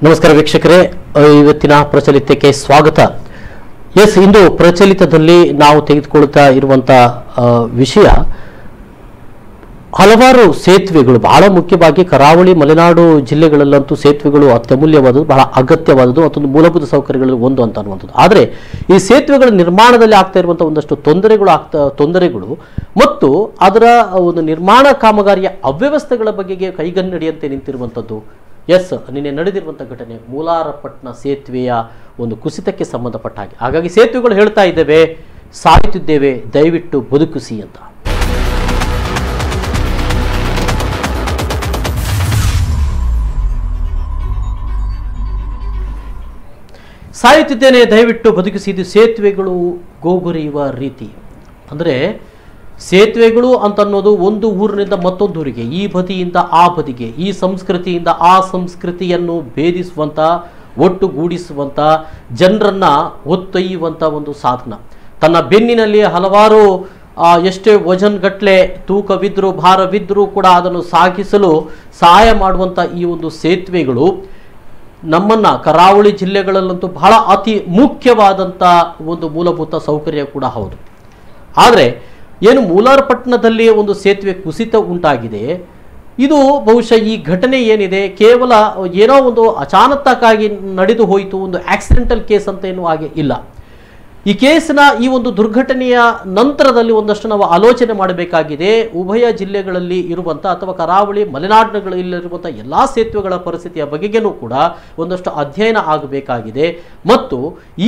ನಮಸ್ಕಾರ ವೀಕ್ಷಕರೇ, ಇವತ್ತಿನ ಪ್ರಚಲಿತಕ್ಕೆ ಸ್ವಾಗತ. ಎಸ್, ಇಂದು ಪ್ರಚಲಿತದಲ್ಲಿ ನಾವು ತೆಗೆದುಕೊಳ್ತಾ ಇರುವಂತಹ ವಿಷಯ ಹಲವಾರು ಸೇತುವೆಗಳು, ಬಹಳ ಮುಖ್ಯವಾಗಿ ಕರಾವಳಿ ಮಲೆನಾಡು ಜಿಲ್ಲೆಗಳಲ್ಲಂತೂ ಸೇತುವೆಗಳು ಅತ್ಯಮೂಲ್ಯವಾದದ್ದು, ಬಹಳ ಅಗತ್ಯವಾದದ್ದು, ಮತ್ತೊಂದು ಮೂಲಭೂತ ಸೌಕರ್ಯಗಳಲ್ಲಿ ಒಂದು ಅಂತ ಅನ್ನುವಂಥದ್ದು. ಆದರೆ ಈ ಸೇತುವೆಗಳ ನಿರ್ಮಾಣದಲ್ಲಿ ಆಗ್ತಾ ಇರುವಂತಹ ಒಂದಷ್ಟು ತೊಂದರೆಗಳು ಮತ್ತು ಅದರ ಒಂದು ನಿರ್ಮಾಣ ಕಾಮಗಾರಿಯ ಅವ್ಯವಸ್ಥೆಗಳ ಬಗೆಗೆ ಕೈಗನ್ನಡಿಯಂತೆ ನಿಂತಿರುವಂಥದ್ದು. ಎಸ್, ನಿನ್ನೆ ನಡೆದಿರುವಂಥ ಘಟನೆ ಮೂಲಾರಪಟ್ಟಣ ಸೇತುವೆಯ ಒಂದು ಕುಸಿತಕ್ಕೆ ಸಂಬಂಧಪಟ್ಟ ಹಾಗೆ. ಹಾಗಾಗಿ ಸೇತುವೆಗಳು ಹೇಳ್ತಾ ಇದ್ದೇವೆ, ಸಾಯುತ್ತಿದ್ದೇವೆ, ದಯವಿಟ್ಟು ಬದುಕಿಸಿ ಅಂತ. ಸಾಯುತ್ತಿದ್ದೇನೆ, ದಯವಿಟ್ಟು ಬದುಕಿಸಿದ್ದು ಸೇತುವೆಗಳು ಗೋಗುರಿಯುವ ರೀತಿ. ಅಂದರೆ ಸೇತುವೆಗಳು ಅಂತನ್ನೋದು ಒಂದು ಊರಿನಿಂದ ಮತ್ತೊಂದು ಊರಿಗೆ, ಈ ಬದಿಯಿಂದ ಆ ಬದಿಗೆ, ಈ ಸಂಸ್ಕೃತಿಯಿಂದ ಆ ಸಂಸ್ಕೃತಿಯನ್ನು ಭೇದಿಸುವಂಥ, ಒಟ್ಟುಗೂಡಿಸುವಂಥ, ಜನರನ್ನ ಹೊತ್ತೊಯ್ಯುವಂಥ ಒಂದು ಸಾಧನ. ತನ್ನ ಬೆನ್ನಿನಲ್ಲಿ ಹಲವಾರು ಎಷ್ಟೇ ವಜನ್ಗಟ್ಟಲೆ ತೂಕವಿದ್ದರೂ ಭಾರವಿದ್ದರೂ ಕೂಡ ಅದನ್ನು ಸಾಗಿಸಲು ಸಹಾಯ ಮಾಡುವಂಥ ಈ ಒಂದು ಸೇತುವೆಗಳು ನಮ್ಮನ್ನ ಕರಾವಳಿ ಜಿಲ್ಲೆಗಳಲ್ಲಂತೂ ಬಹಳ ಅತಿ ಮುಖ್ಯವಾದಂಥ ಒಂದು ಮೂಲಭೂತ ಸೌಕರ್ಯ ಕೂಡ ಹೌದು. ಆದರೆ ಏನು ಮೂಲಾರಪಟ್ಟಣದಲ್ಲಿ ಒಂದು ಸೇತುವೆ ಕುಸಿತ ಉಂಟಾಗಿದೆ, ಇದು ಬಹುಶಃ ಈ ಘಟನೆ ಏನಿದೆ ಕೇವಲ ಏನೋ ಒಂದು ಅಚಾನಕ್ಕಾಗಿ ನಡೆದು ಹೋಯಿತು, ಒಂದು ಆಕ್ಸಿಡೆಂಟಲ್ ಕೇಸ್ ಅಂತ ಏನೂ ಹಾಗೆ ಇಲ್ಲ. ಈ ಕೇಸಿನ ಈ ಒಂದು ದುರ್ಘಟನೆಯ ನಂತರದಲ್ಲಿ ಒಂದಷ್ಟು ನಾವು ಆಲೋಚನೆ ಮಾಡಬೇಕಾಗಿದೆ. ಉಭಯ ಜಿಲ್ಲೆಗಳಲ್ಲಿ ಇರುವಂಥ ಅಥವಾ ಕರಾವಳಿ ಮಲೆನಾಡಿನಲ್ಲಿರುವಂಥ ಎಲ್ಲ ಸೇತುವೆಗಳ ಪರಿಸ್ಥಿತಿಯ ಬಗೆಗೂ ಕೂಡ ಒಂದಷ್ಟು ಅಧ್ಯಯನ ಆಗಬೇಕಾಗಿದೆ. ಮತ್ತು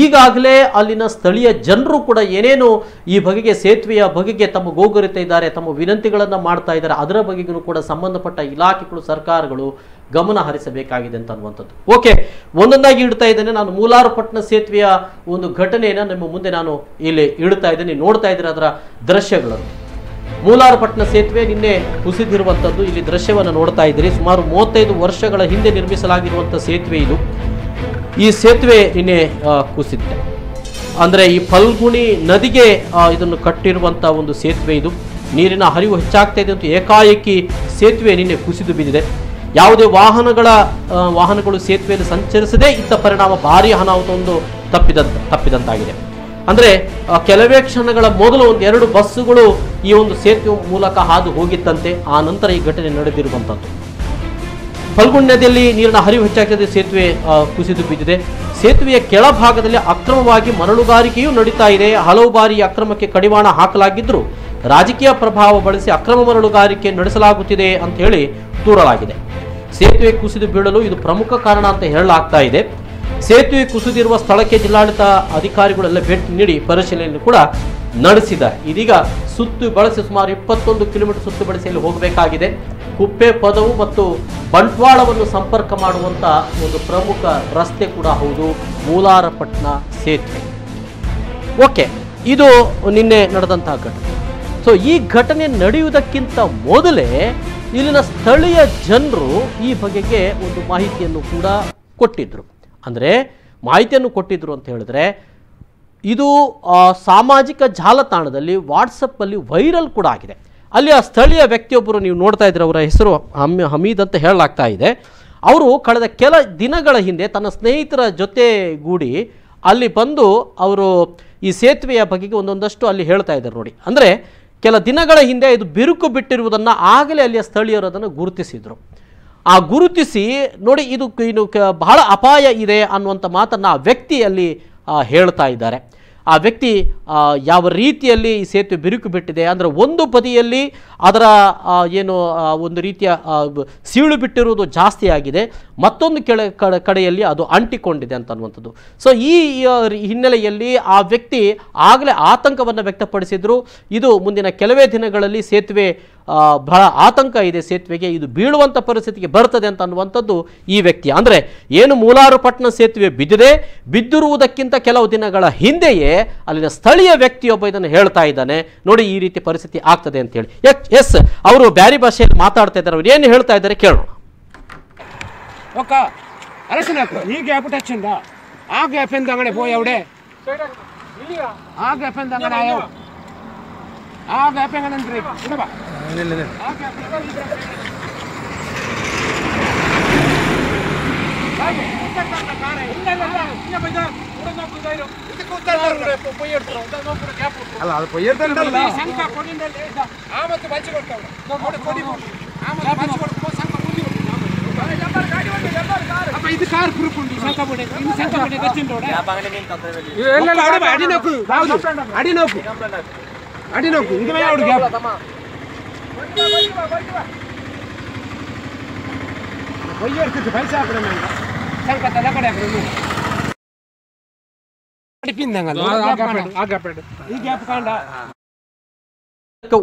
ಈಗಾಗಲೇ ಅಲ್ಲಿನ ಸ್ಥಳೀಯ ಜನರು ಕೂಡ ಏನೇನು ಈ ಬಗೆಗೆ ಸೇತುವೆಯ ಬಗೆಗೆ ತಮ್ಮ ಗೋಗರಿತಾ ಇದ್ದಾರೆ, ತಮ್ಮ ವಿನಂತಿಗಳನ್ನು ಮಾಡ್ತಾ ಇದ್ದಾರೆ, ಅದರ ಬಗೆಗೂ ಕೂಡ ಸಂಬಂಧಪಟ್ಟ ಇಲಾಖೆಗಳು, ಸರ್ಕಾರಗಳು ಗಮನ ಹರಿಸಬೇಕಾಗಿದೆ ಅಂತ ಅನ್ನುವಂಥದ್ದು. ಓಕೆ, ಒಂದೊಂದಾಗಿ ಇಡ್ತಾ ಇದ್ದೇನೆ. ನಾನು ಮೂಲಾರಪಟ್ಟಣ ಸೇತುವೆಯ ಒಂದು ಘಟನೆಯನ್ನು ನಿಮ್ಮ ಮುಂದೆ ನಾನು ಇಲ್ಲಿ ಇಡ್ತಾ ಇದ್ದೇನೆ, ನೋಡ್ತಾ ಇದ್ದೀರ ಅದರ ದೃಶ್ಯಗಳನ್ನು. ಮೂಲಾರಪಟ್ಟಣ ಸೇತುವೆ ನಿನ್ನೆ ಕುಸಿದಿರುವಂಥದ್ದು, ಇಲ್ಲಿ ದೃಶ್ಯವನ್ನು ನೋಡ್ತಾ ಇದ್ದೀರಿ. ಸುಮಾರು 35 ವರ್ಷಗಳ ಹಿಂದೆ ನಿರ್ಮಿಸಲಾಗಿರುವಂಥ ಸೇತುವೆ ಇದು. ಈ ಸೇತುವೆ ನಿನ್ನೆ ಕುಸಿದಿದೆ. ಅಂದರೆ ಈ ಫಲ್ಗುಣಿ ನದಿಗೆ ಇದನ್ನು ಕಟ್ಟಿರುವಂಥ ಒಂದು ಸೇತುವೆ ಇದು. ನೀರಿನ ಹರಿವು ಹೆಚ್ಚಾಗ್ತಾ ಇದೆ ಅಂತ ಏಕಾಏಕಿ ಸೇತುವೆ ನಿನ್ನೆ ಕುಸಿದು ಬಿದ್ದಿದೆ. ಯಾವುದೇ ವಾಹನಗಳು ಸೇತುವೆಯಲ್ಲಿ ಸಂಚರಿಸದೇ ಇದ್ದ ಪರಿಣಾಮ ಭಾರೀ ಅನಾಹುತವೊಂದು ತಪ್ಪಿದಂತಾಗಿದೆ. ಅಂದರೆ ಕೆಲವೇ ಕ್ಷಣಗಳ ಮೊದಲು 2 ಬಸ್ಸುಗಳು ಈ ಒಂದು ಸೇತುವೆ ಮೂಲಕ ಹಾದು ಹೋಗಿತ್ತಂತೆ. ಆ ನಂತರ ಈ ಘಟನೆ ನಡೆದಿರುವಂಥದ್ದು. ಫಲ್ಗುಣಿ ನದಿಯಲ್ಲಿ ನೀರಿನ ಹರಿವು ಹೆಚ್ಚಾಗ್ತದೆ, ಸೇತುವೆ ಕುಸಿದು ಬಿದ್ದಿದೆ. ಸೇತುವೆಯ ಕೆಳಭಾಗದಲ್ಲಿ ಅಕ್ರಮವಾಗಿ ಮರಳುಗಾರಿಕೆಯೂ ನಡೀತಾ ಇದೆ. ಹಲವು ಬಾರಿ ಅಕ್ರಮಕ್ಕೆ ಕಡಿವಾಣ ಹಾಕಲಾಗಿದ್ದರೂ ರಾಜಕೀಯ ಪ್ರಭಾವ ಬಳಸಿ ಅಕ್ರಮ ಮರಳುಗಾರಿಕೆ ನಡೆಸಲಾಗುತ್ತಿದೆ ಅಂತ ಹೇಳಿ ದೂರಲಾಗಿದೆ. ಸೇತುವೆ ಕುಸಿದು ಬೀಳಲು ಇದು ಪ್ರಮುಖ ಕಾರಣ ಅಂತ ಹೇಳಲಾಗ್ತಾ ಇದೆ. ಸೇತುವೆ ಕುಸಿದಿರುವ ಸ್ಥಳಕ್ಕೆ ಜಿಲ್ಲಾಡಳಿತ ಅಧಿಕಾರಿಗಳೆಲ್ಲ ಭೇಟಿ ನೀಡಿ ಪರಿಶೀಲನೆ ಕೂಡ ನಡೆಸಿದ್ದಾರೆ. ಇದೀಗ ಸುತ್ತು ಬಳಸಿ ಸುಮಾರು 21 ಕಿಲೋಮೀಟರ್ ಸುತ್ತು ಬಳಸಿ ಅಲ್ಲಿ ಹೋಗಬೇಕಾಗಿದೆ. ಕುಪ್ಪೆ ಪದವು ಮತ್ತು ಬಂಟ್ವಾಳವನ್ನು ಸಂಪರ್ಕ ಮಾಡುವಂಥ ಒಂದು ಪ್ರಮುಖ ರಸ್ತೆ ಕೂಡ ಹೌದು ಮೂಲಾರಪಟ್ಟಣ ಸೇತುವೆ. ಓಕೆ, ಇದು ನಿನ್ನೆ ನಡೆದಂತಹ ಘಟನೆ. ಸೊ ಈ ಘಟನೆ ನಡೆಯುವುದಕ್ಕಿಂತ ಮೊದಲೇ ಇಲ್ಲಿನ ಸ್ಥಳೀಯ ಜನರು ಈ ಬಗೆಗೆ ಒಂದು ಮಾಹಿತಿಯನ್ನು ಕೂಡ ಕೊಟ್ಟಿದ್ರು. ಅಂದರೆ ಮಾಹಿತಿಯನ್ನು ಕೊಟ್ಟಿದ್ರು ಅಂತ ಹೇಳಿದ್ರೆ, ಇದು ಸಾಮಾಜಿಕ ಜಾಲತಾಣದಲ್ಲಿ ವಾಟ್ಸಪ್ಪಲ್ಲಿ ವೈರಲ್ ಕೂಡ ಆಗಿದೆ. ಅಲ್ಲಿ ಆ ಸ್ಥಳೀಯ ವ್ಯಕ್ತಿಯೊಬ್ಬರು, ನೀವು ನೋಡ್ತಾ ಇದ್ರೆ ಅವರ ಹೆಸರು ಹಮೀದ್ ಅಂತ ಹೇಳಲಾಗ್ತಾ ಇದೆ. ಅವರು ಕಳೆದ ಕೆಲ ದಿನಗಳ ಹಿಂದೆ ತನ್ನ ಸ್ನೇಹಿತರ ಜೊತೆಗೂಡಿ ಅಲ್ಲಿ ಬಂದು ಅವರು ಈ ಸೇತುವೆಯ ಬಗೆಗೆ ಒಂದೊಂದಷ್ಟು ಅಲ್ಲಿ ಹೇಳ್ತಾ ಇದ್ದಾರೆ ನೋಡಿ. ಅಂದರೆ ಕೆಲ ದಿನಗಳ ಹಿಂದೆ ಇದು ಬಿರುಕು ಬಿಟ್ಟಿರುವುದನ್ನು ಆಗಲೇ ಅಲ್ಲಿಯ ಸ್ಥಳೀಯರು ಅದನ್ನು ಗುರುತಿಸಿದರು. ಆ ಗುರುತಿಸಿ ನೋಡಿ ಇದು ಬಹಳ ಅಪಾಯ ಇದೆ ಅನ್ನುವಂಥ ಮಾತನ್ನು ಆ ವ್ಯಕ್ತಿ ಅಲ್ಲಿ ಹೇಳ್ತಾ ಇದ್ದಾರೆ. ಆ ವ್ಯಕ್ತಿ ಯಾವ ರೀತಿಯಲ್ಲಿ ಈ ಸೇತುವೆ ಬಿರುಕು ಬಿಟ್ಟಿದೆ ಅಂದರೆ, ಒಂದು ಬದಿಯಲ್ಲಿ ಅದರ ಏನು ಒಂದು ರೀತಿಯ ಸೀಳು ಬಿಟ್ಟಿರುವುದು ಜಾಸ್ತಿ ಆಗಿದೆ, ಮತ್ತೊಂದು ಕಡೆಯಲ್ಲಿ ಅದು ಅಂಟಿಕೊಂಡಿದೆ ಅಂತ ಅನ್ನುವಂಥದ್ದು. ಸೊ ಈ ಹಿನ್ನೆಲೆಯಲ್ಲಿ ಆ ವ್ಯಕ್ತಿ ಆಗಲೇ ಆತಂಕವನ್ನು ವ್ಯಕ್ತಪಡಿಸಿದ್ರು. ಇದು ಮುಂದಿನ ಕೆಲವೇ ದಿನಗಳಲ್ಲಿ ಸೇತುವೆ ಬಹಳ ಆತಂಕ ಇದೆ, ಸೇತುವೆಗೆ ಇದು ಬೀಳುವಂಥ ಪರಿಸ್ಥಿತಿಗೆ ಬರ್ತದೆ ಅಂತ ಅನ್ನುವಂಥದ್ದು ಈ ವ್ಯಕ್ತಿ. ಅಂದರೆ ಏನು ಮೂಲಾರಪಟ್ಟಣ ಸೇತುವೆ ಬಿದ್ದಿರುವುದಕ್ಕಿಂತ ಕೆಲವು ದಿನಗಳ ಹಿಂದೆಯೇ ಅಲ್ಲಿನ ಸ್ಥಳೀಯ ವ್ಯಕ್ತಿಯೊಬ್ಬ ಇದನ್ನು ಹೇಳ್ತಾ ಇದ್ದಾನೆ, ನೋಡಿ ಈ ರೀತಿ ಪರಿಸ್ಥಿತಿ ಆಗ್ತದೆ ಅಂತ ಹೇಳಿ. ಎಸ್, ಅವರು ಬ್ಯಾರಿ ಭಾಷೆಯಲ್ಲಿ ಮಾತಾಡ್ತಾ ಇದ್ದಾರೆ. ಅವ್ರು ಏನು ಹೇಳ್ತಾ ಇದ್ದಾರೆ ಕೇಳೋಣ. ಈ ಗ್ಯಾಪ್ ಟಚ್ ಆ ಗ್ಯಾಪ್ ಎಂದಂಗಡೆ പോയി അവിടെ ആ ഗ്യാപ്പ് എന്താണ് ആയോ ആ ഗ്യാപ്പ് എങ്ങനെ ഉണ്ട് ഇവിടെ വാ ആ ഗ്യാപ്പ് ಅಲ್ಲ ಅದು ಕೊಯ್ಯರ್ತಲ್ಲ ಇದು ಕಾರ್ ಪ್ರೂಫ್ ಉಂಟು ಅಡಿನೋಕು ಇದು ಯಾವುದು ಗ್ಯಾಪ್ ಕೊಯ್ಯರ್ತಿತ್ತು ಪೈಸೆ ಹಾಕಡೆ ಸಂಕ ತಲೆ ಕಡೆ ಈ ಗ್ಯಾಪ್ ಕಾಂಡ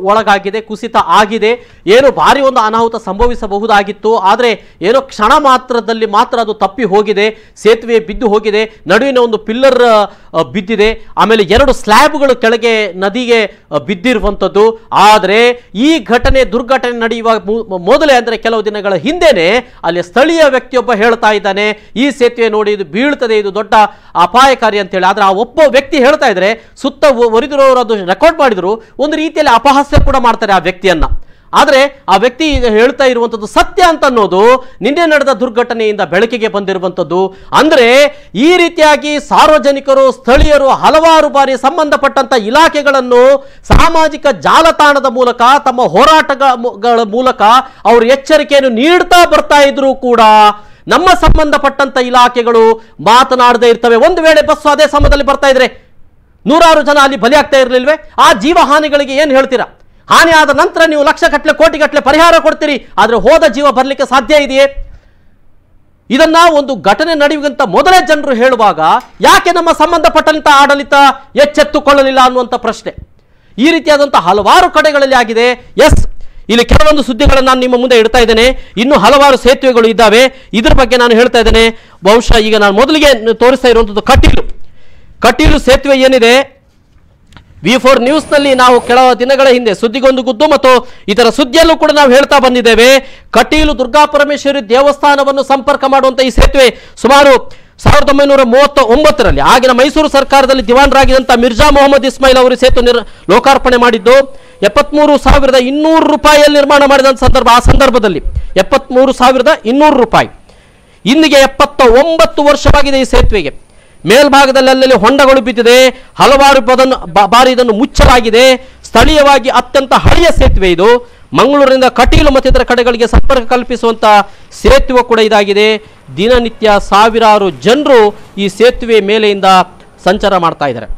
ಒಳಗಾಗಿದೆ, ಕುಸಿತ ಆಗಿದೆ. ಏನು ಭಾರಿ ಒಂದು ಅನಾಹುತ ಸಂಭವಿಸಬಹುದಾಗಿತ್ತು, ಆದರೆ ಏನೋ ಕ್ಷಣ ಮಾತ್ರದಲ್ಲಿ ಮಾತ್ರ ಅದು ತಪ್ಪಿ ಹೋಗಿದೆ. ಸೇತುವೆ ಬಿದ್ದು ಹೋಗಿದೆ, ನಡುವಿನ ಒಂದು ಪಿಲ್ಲರ್ ಬಿದ್ದಿದೆ, ಆಮೇಲೆ 2 ಸ್ಲ್ಯಾಬ್ಗಳು ಕೆಳಗೆ ನದಿಗೆ ಬಿದ್ದಿರುವಂಥದ್ದು. ಆದರೆ ಈ ದುರ್ಘಟನೆ ನಡೆಯುವ ಮೊದಲೇ ಅಂದರೆ ಕೆಲವು ದಿನಗಳ ಹಿಂದೆನೆ ಅಲ್ಲಿ ಸ್ಥಳೀಯ ವ್ಯಕ್ತಿಯೊಬ್ಬ ಹೇಳ್ತಾ ಇದ್ದಾನೆ, ಈ ಸೇತುವೆ ನೋಡಿ ಇದು ಬೀಳ್ತದೆ, ಇದು ದೊಡ್ಡ ಅಪಾಯಕಾರಿ ಅಂತೇಳಿ. ಆದರೆ ಆ ಒಬ್ಬ ವ್ಯಕ್ತಿ ಹೇಳ್ತಾ ಇದ್ರೆ ಸುತ್ತ ಒರಿದಿರೋರು ಅದು ರೆಕಾರ್ಡ್ ಮಾಡಿದ್ರು, ಒಂದು ರೀತಿಯಲ್ಲಿ ಅಪಹಾಸ್ಯ ಕೂಡ ಮಾಡ್ತಾರೆ ಆ ವ್ಯಕ್ತಿಯನ್ನ. ಆದರೆ ಆ ವ್ಯಕ್ತಿ ಹೇಳ್ತಾ ಇರುವಂಥದ್ದು ಸತ್ಯ ಅಂತ ಅನ್ನೋದು ನಿನ್ನೆ ನಡೆದ ದುರ್ಘಟನೆಯಿಂದ ಬೆಳಕಿಗೆ ಬಂದಿರುವಂಥದ್ದು. ಅಂದರೆ ಈ ರೀತಿಯಾಗಿ ಸಾರ್ವಜನಿಕರು, ಸ್ಥಳೀಯರು ಹಲವಾರು ಬಾರಿ ಸಂಬಂಧಪಟ್ಟಂತ ಇಲಾಖೆಗಳನ್ನು ಸಾಮಾಜಿಕ ಜಾಲತಾಣದ ಮೂಲಕ ತಮ್ಮ ಹೋರಾಟಗಳ ಮೂಲಕ ಅವರು ಎಚ್ಚರಿಕೆಯನ್ನು ನೀಡ್ತಾ ಬರ್ತಾ ಇದ್ರು ಕೂಡ ನಮ್ಮ ಸಂಬಂಧಪಟ್ಟಂತ ಇಲಾಖೆಗಳು ಮಾತನಾಡದೇ ಇರ್ತವೆ. ಒಂದು ವೇಳೆ ಬಸ್ಸು ಅದೇ ಸಮಯದಲ್ಲಿ ಬರ್ತಾ ಇದ್ರೆ 100 ಜನ ಅಲ್ಲಿ ಬಲಿಯಾಗ್ತಾ ಇರಲಿಲ್ವೇ? ಆ ಜೀವ ಹಾನಿಗಳಿಗೆ ಏನು ಹೇಳ್ತೀರಾ? ಹಾನಿ ಆದ ನಂತರ ನೀವು ಲಕ್ಷಗಟ್ಟಲೆ ಕೋಟಿಗಟ್ಟಲೆ ಪರಿಹಾರ ಕೊಡ್ತೀರಿ, ಆದರೆ ಹೋದ ಜೀವ ಬರಲಿಕ್ಕೆ ಸಾಧ್ಯ ಇದೆಯೇ? ಇದನ್ನ ಒಂದು ಘಟನೆ ನಡೆಯುವಂತ ಮೊದಲೇ ಜನರು ಹೇಳುವಾಗ ಯಾಕೆ ನಮ್ಮ ಸಂಬಂಧಪಟ್ಟಂತ ಆಡಳಿತ ಎಚ್ಚೆತ್ತುಕೊಳ್ಳಲಿಲ್ಲ ಅನ್ನುವಂಥ ಪ್ರಶ್ನೆ ಈ ರೀತಿಯಾದಂತಹ ಹಲವಾರು ಕಡೆಗಳಲ್ಲಿ ಆಗಿದೆ. ಎಸ್, ಇಲ್ಲಿ ಕೆಲವೊಂದು ಸುದ್ದಿಗಳನ್ನು ನಾನು ನಿಮ್ಮ ಮುಂದೆ ಇಡ್ತಾ ಇದ್ದೇನೆ. ಇನ್ನು ಹಲವಾರು ಸೇತುವೆಗಳು ಇದ್ದಾವೆ, ಇದ್ರ ಬಗ್ಗೆ ನಾನು ಹೇಳ್ತಾ ಇದ್ದೇನೆ. ಬಹುಶಃ ಈಗ ನಾನು ಮೊದಲಿಗೆ ತೋರಿಸ್ತಾ ಇರುವಂಥದ್ದು ಕಟೀಲು ಸೇತುವೆ ಏನಿದೆ, V4 ನ್ಯೂಸ್ನಲ್ಲಿ ನಾವು ಕೆಲವು ದಿನಗಳ ಹಿಂದೆ ಸುದ್ದಿಗೊಂದು ಗುದ್ದು ಮತ್ತು ಇತರ ಸುದ್ದಿಯಲ್ಲೂ ಕೂಡ ನಾವು ಹೇಳ್ತಾ ಬಂದಿದ್ದೇವೆ. ಕಟೀಲು ದುರ್ಗಾಪರಮೇಶ್ವರಿ ದೇವಸ್ಥಾನವನ್ನು ಸಂಪರ್ಕ ಮಾಡುವಂಥ ಈ ಸೇತುವೆ ಸುಮಾರು 1939ರಲ್ಲಿ ಆಗಿನ ಮೈಸೂರು ಸರ್ಕಾರದಲ್ಲಿ ದಿವಾನರಾಗಿದ್ದಂಥ ಮಿರ್ಜಾ ಮೊಹಮ್ಮದ್ ಇಸ್ಮಾಯಿಲ್ ಅವರು ಸೇತುವೆ ಲೋಕಾರ್ಪಣೆ ಮಾಡಿದ್ದು 73,200 ರೂಪಾಯಿಯಲ್ಲಿ ನಿರ್ಮಾಣ ಮಾಡಿದ ಸಂದರ್ಭ. ಆ ಸಂದರ್ಭದಲ್ಲಿ 73,200 ರೂಪಾಯಿ. ಇಂದಿಗೆ 79 ವರ್ಷವಾಗಿದೆ ಈ ಸೇತುವೆಗೆ. ಮೇಲ್ಭಾಗದಲ್ಲಿ ಅಲ್ಲಲ್ಲಿ ಹೊಂಡಗಳು ಬಿದ್ದಿದೆ, ಹಲವಾರು ಬಾರಿ ಇದನ್ನು ಮುಚ್ಚಲಾಗಿದೆ. ಸ್ಥಳೀಯವಾಗಿ ಅತ್ಯಂತ ಹಳೆಯ ಸೇತುವೆ ಇದು. ಮಂಗಳೂರಿನಿಂದ ಕಟೀಲು ಮತ್ತಿತರ ಕಡೆಗಳಿಗೆ ಸಂಪರ್ಕ ಕಲ್ಪಿಸುವಂತ ಸೇತುವೆ ಕೂಡ ಇದಾಗಿದೆ. ದಿನನಿತ್ಯ ಸಾವಿರಾರು ಜನರು ಈ ಸೇತುವೆ ಮೇಲೆಯಿಂದ ಸಂಚಾರ ಮಾಡ್ತಾ ಇದ್ದಾರೆ.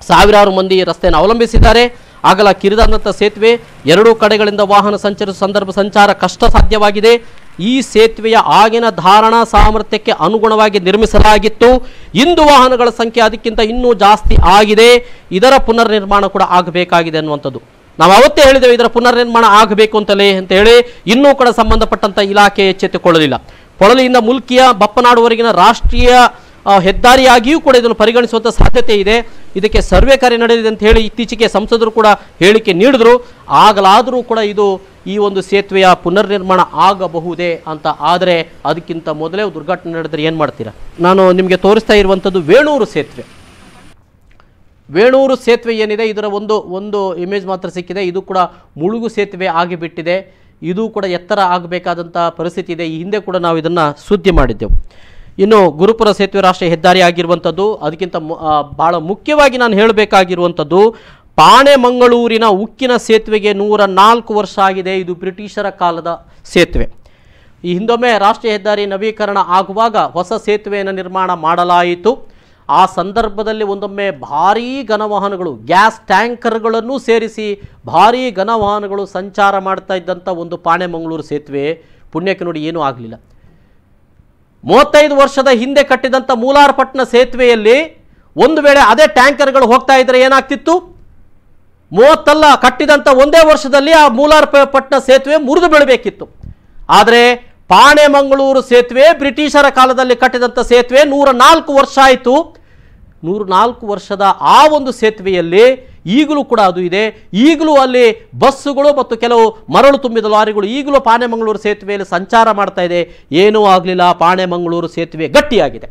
ಸಾವಿರಾರು ಮಂದಿ ರಸ್ತೆಯನ್ನು ಅವಲಂಬಿಸಿದ್ದಾರೆ. ಅಗಲ ಕಿರಿದಾದಂಥ ಸೇತುವೆ, 2 ಕಡೆಗಳಿಂದ ವಾಹನ ಸಂಚರಿಸುವ ಸಂಚಾರ ಕಷ್ಟ ಸಾಧ್ಯವಾಗಿದೆ. ಈ ಸೇತುವೆಯ ಆಗಿನ ಧಾರಣಾ ಸಾಮರ್ಥ್ಯಕ್ಕೆ ಅನುಗುಣವಾಗಿ ನಿರ್ಮಿಸಲಾಗಿತ್ತು. ಇಂದು ವಾಹನಗಳ ಸಂಖ್ಯೆ ಅದಕ್ಕಿಂತ ಇನ್ನೂ ಜಾಸ್ತಿ ಆಗಿದೆ. ಇದರ ಪುನರ್ ನಿರ್ಮಾಣ ಕೂಡ ಆಗಬೇಕಾಗಿದೆ ಅನ್ನುವಂಥದ್ದು ನಾವು ಅವತ್ತೇ ಹೇಳಿದ್ದೇವೆ. ಇದರ ಪುನರ್ ನಿರ್ಮಾಣ ಆಗಬೇಕು ಅಂತ ಹೇಳಿ ಇನ್ನೂ ಕೂಡ ಸಂಬಂಧಪಟ್ಟಂತ ಇಲಾಖೆ ಎಚ್ಚೆತ್ತುಕೊಳ್ಳಲಿಲ್ಲ. ಪೊಳಲಿಯಿಂದ ಮುಲ್ಕಿಯ ಬಪ್ಪನಾಡುವರೆಗಿನ ರಾಷ್ಟ್ರೀಯ ಹೆದ್ದಾರಿಯಾಗಿಯೂ ಕೂಡ ಇದನ್ನು ಪರಿಗಣಿಸುವಂಥ ಸಾಧ್ಯತೆ ಇದೆ. ಇದಕ್ಕೆ ಸರ್ವೆ ಕಾರ್ಯ ನಡೆದಿದೆ ಅಂತ ಹೇಳಿ ಇತ್ತೀಚೆಗೆ ಸಂಸದರು ಕೂಡ ಹೇಳಿಕೆ ನೀಡಿದ್ರು. ಆಗಲಾದರೂ ಕೂಡ ಈ ಒಂದು ಸೇತುವೆಯ ಪುನರ್ ನಿರ್ಮಾಣ ಆಗಬಹುದೇ ಅಂತ. ಆದರೆ ಅದಕ್ಕಿಂತ ಮೊದಲೇ ದುರ್ಘಟನೆ ನಡೆದರೆ ಏನು ಮಾಡ್ತೀರಾ? ನಾನು ನಿಮಗೆ ತೋರಿಸ್ತಾ ಇರುವಂಥದ್ದು ವೇಣೂರು ಸೇತುವೆ. ವೇಣೂರು ಸೇತುವೆ ಏನಿದೆ, ಇದರ ಒಂದು ಇಮೇಜ್ ಮಾತ್ರ ಸಿಕ್ಕಿದೆ. ಇದು ಕೂಡ ಮುಳುಗು ಸೇತುವೆ ಆಗಿಬಿಟ್ಟಿದೆ. ಇದು ಕೂಡ ಎತ್ತರ ಆಗಬೇಕಾದಂಥ ಪರಿಸ್ಥಿತಿ ಇದೆ. ಈ ಹಿಂದೆ ಕೂಡ ನಾವು ಇದನ್ನು ಸುದ್ದಿ ಮಾಡಿದ್ದೆವು. ಇನ್ನು ಗುರುಪುರ ಸೇತುವೆ ರಾಷ್ಟ್ರೀಯ ಹೆದ್ದಾರಿ ಆಗಿರುವಂಥದ್ದು. ಅದಕ್ಕಿಂತ ಭಾಳ ಮುಖ್ಯವಾಗಿ ನಾನು ಹೇಳಬೇಕಾಗಿರುವಂಥದ್ದು ಪಾಣೆಮಂಗಳೂರಿನ ಉಕ್ಕಿನ ಸೇತುವೆಗೆ 104 ವರ್ಷ ಆಗಿದೆ. ಇದು ಬ್ರಿಟಿಷರ ಕಾಲದ ಸೇತುವೆ. ಈ ಹಿಂದೊಮ್ಮೆ ರಾಷ್ಟ್ರೀಯ ಹೆದ್ದಾರಿ ನವೀಕರಣ ಆಗುವಾಗ ಹೊಸ ಸೇತುವೆಯನ್ನು ನಿರ್ಮಾಣ ಮಾಡಲಾಯಿತು. ಆ ಸಂದರ್ಭದಲ್ಲಿ ಒಂದೊಮ್ಮೆ ಭಾರೀ ಘನವಾಹನಗಳು, ಗ್ಯಾಸ್ ಟ್ಯಾಂಕರ್ಗಳನ್ನು ಸೇರಿಸಿ ಭಾರೀ ಘನವಾಹನಗಳು ಸಂಚಾರ ಮಾಡ್ತಾ ಇದ್ದಂಥ ಒಂದು ಪಾಣೆಮಂಗಳೂರು ಸೇತುವೆ ಪುಣ್ಯಕ್ಕೆ ನೋಡಿ ಏನೂ ಆಗಲಿಲ್ಲ. 35 ವರ್ಷದ ಹಿಂದೆ ಕಟ್ಟಿದಂಥ ಮೂಲಾರಪಟ್ಟಣ ಸೇತುವೆಯಲ್ಲಿ ಒಂದು ವೇಳೆ ಅದೇ ಟ್ಯಾಂಕರ್ಗಳು ಹೋಗ್ತಾ ಇದ್ರೆ ಏನಾಗ್ತಿತ್ತು? 30 ಕಟ್ಟಿದಂಥ ಒಂದೇ ವರ್ಷದಲ್ಲಿ ಆ ಮೂಲಾರಪಟ್ಟಣ ಸೇತುವೆ ಮುರಿದು ಬೀಳಬೇಕಿತ್ತು. ಆದರೆ ಪಾಣೆಮಂಗಳೂರು ಸೇತುವೆ ಬ್ರಿಟಿಷರ ಕಾಲದಲ್ಲಿ ಕಟ್ಟಿದಂಥ ಸೇತುವೆ 104 ವರ್ಷ ಆಯಿತು. 104 ವರ್ಷದ ಆ ಒಂದು ಸೇತುವೆಯಲ್ಲಿ ಈಗಲೂ ಕೂಡ ಅದು ಇದೆ. ಈಗಲೂ ಅಲ್ಲಿ ಬಸ್ಸುಗಳು ಮತ್ತು ಕೆಲವು ಮರಳು ತುಂಬಿದ ಲಾರಿಗಳು ಈಗಲೂ ಪಾಣೆಮಂಗಳೂರು ಸೇತುವೆಯಲ್ಲಿ ಸಂಚಾರ ಮಾಡ್ತಾ ಇದೆ. ಏನೂ ಆಗಲಿಲ್ಲ, ಪಾಣೆಮಂಗಳೂರು ಸೇತುವೆ ಗಟ್ಟಿಯಾಗಿದೆ.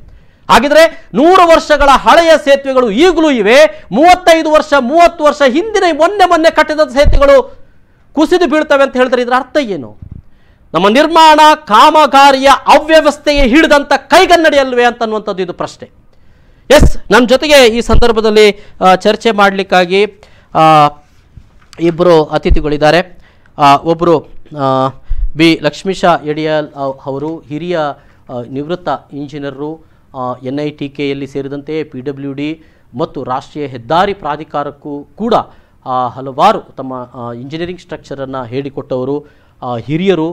ಹಾಗಿದ್ರೆ 100 ವರ್ಷಗಳ ಹಳೆಯ ಸೇತುವೆಗಳು ಈಗಲೂ ಇವೆ. 35 ವರ್ಷ 30 ವರ್ಷ ಹಿಂದಿನ ಮೊನ್ನೆ ಕಟ್ಟಿದ ಸೇತುವೆಗಳು ಕುಸಿದು ಬೀಳ್ತವೆ ಅಂತ ಹೇಳಿದ್ರೆ ಇದರ ಅರ್ಥ ಏನು? ನಮ್ಮ ನಿರ್ಮಾಣ ಕಾಮಗಾರಿಯ ಅವ್ಯವಸ್ಥೆಗೆ ಹಿಡಿದಂಥ ಕೈಗನ್ನಡಿ ಅಲ್ವೇ ಅಂತನ್ನುವಂಥದ್ದು ಇದು ಪ್ರಶ್ನೆ. ಎಸ್, ನನ್ನ ಜೊತೆಗೆ ಈ ಸಂದರ್ಭದಲ್ಲಿ ಚರ್ಚೆ ಮಾಡಲಿಕ್ಕಾಗಿ ಇಬ್ಬರು ಅತಿಥಿಗಳಿದ್ದಾರೆ. ಒಬ್ಬರು ಬಿ ಲಕ್ಷ್ಮೀಶ ಯಡಿಯಾಲ್ ಅವರು ಹಿರಿಯ ನಿವೃತ್ತ ಇಂಜಿನಿಯರು, NITKಯಲ್ಲಿ ಸೇರಿದಂತೆ PWD ಮತ್ತು ರಾಷ್ಟ್ರೀಯ ಹೆದ್ದಾರಿ ಪ್ರಾಧಿಕಾರಕ್ಕೂ ಕೂಡ ಹಲವಾರು ತಮ್ಮ ಇಂಜಿನಿಯರಿಂಗ್ ಸ್ಟ್ರಕ್ಚರನ್ನು ಹೇಳಿಕೊಟ್ಟವರು, ಹಿರಿಯರು.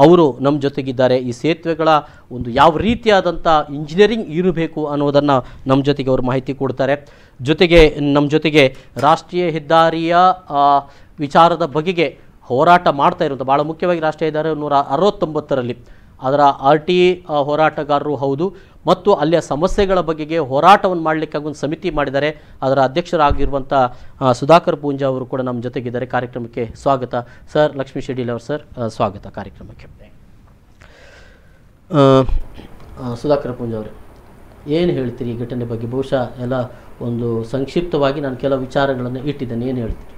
ಅವರು ನಮ್ಮ ಜೊತೆಗಿದ್ದಾರೆ. ಈ ಸೇತುವೆಗಳ ಒಂದು ಯಾವ ರೀತಿಯಾದಂಥ ಇಂಜಿನಿಯರಿಂಗ್ ಇರಬೇಕು ಅನ್ನೋದನ್ನು ನಮ್ಮ ಜೊತೆಗೆ ಅವರು ಮಾಹಿತಿ ಕೊಡ್ತಾರೆ. ಜೊತೆಗೆ ನಮ್ಮ ಜೊತೆಗೆ ರಾಷ್ಟ್ರೀಯ ಹೆದ್ದಾರಿಯ ವಿಚಾರದ ಬಗೆಗೆ ಹೋರಾಟ ಮಾಡ್ತಾ ಇರುವಂಥ, ಭಾಳ ಮುಖ್ಯವಾಗಿ ರಾಷ್ಟ್ರೀಯ ಹೆದ್ದಾರಿ 169ರಲ್ಲಿ ಅದರ RT ಹೋರಾಟಗಾರರು ಹೌದು, ಮತ್ತು ಅಲ್ಲಿಯ ಸಮಸ್ಯೆಗಳ ಬಗೆಗೆ ಹೋರಾಟವನ್ನು ಮಾಡಲಿಕ್ಕಾಗಿ ಒಂದು ಸಮಿತಿ ಮಾಡಿದ್ದಾರೆ. ಅದರ ಅಧ್ಯಕ್ಷರಾಗಿರುವಂಥ ಸುಧಾಕರ್ ಪೂಂಜಾ ಅವರು ಕೂಡ ನಮ್ಮ ಜೊತೆಗಿದ್ದಾರೆ. ಕಾರ್ಯಕ್ರಮಕ್ಕೆ ಸ್ವಾಗತ ಸರ್. ಲಕ್ಷ್ಮೀಶ್ ಯಡಿಯಾಲ್ ಅವರು ಸರ್, ಸ್ವಾಗತ ಕಾರ್ಯಕ್ರಮಕ್ಕೆ. ಸುಧಾಕರ್ ಪೂಂಜಾ ಅವರು, ಏನು ಹೇಳ್ತೀರಿ ಈ ಘಟನೆ ಬಗ್ಗೆ? ಬಹುಶಃ ಎಲ್ಲ ಒಂದು ಸಂಕ್ಷಿಪ್ತವಾಗಿ ನಾನು ಕೆಲವು ವಿಚಾರಗಳನ್ನು ಇಟ್ಟಿದ್ದೇನೆ, ಏನು ಹೇಳ್ತೀರಿ?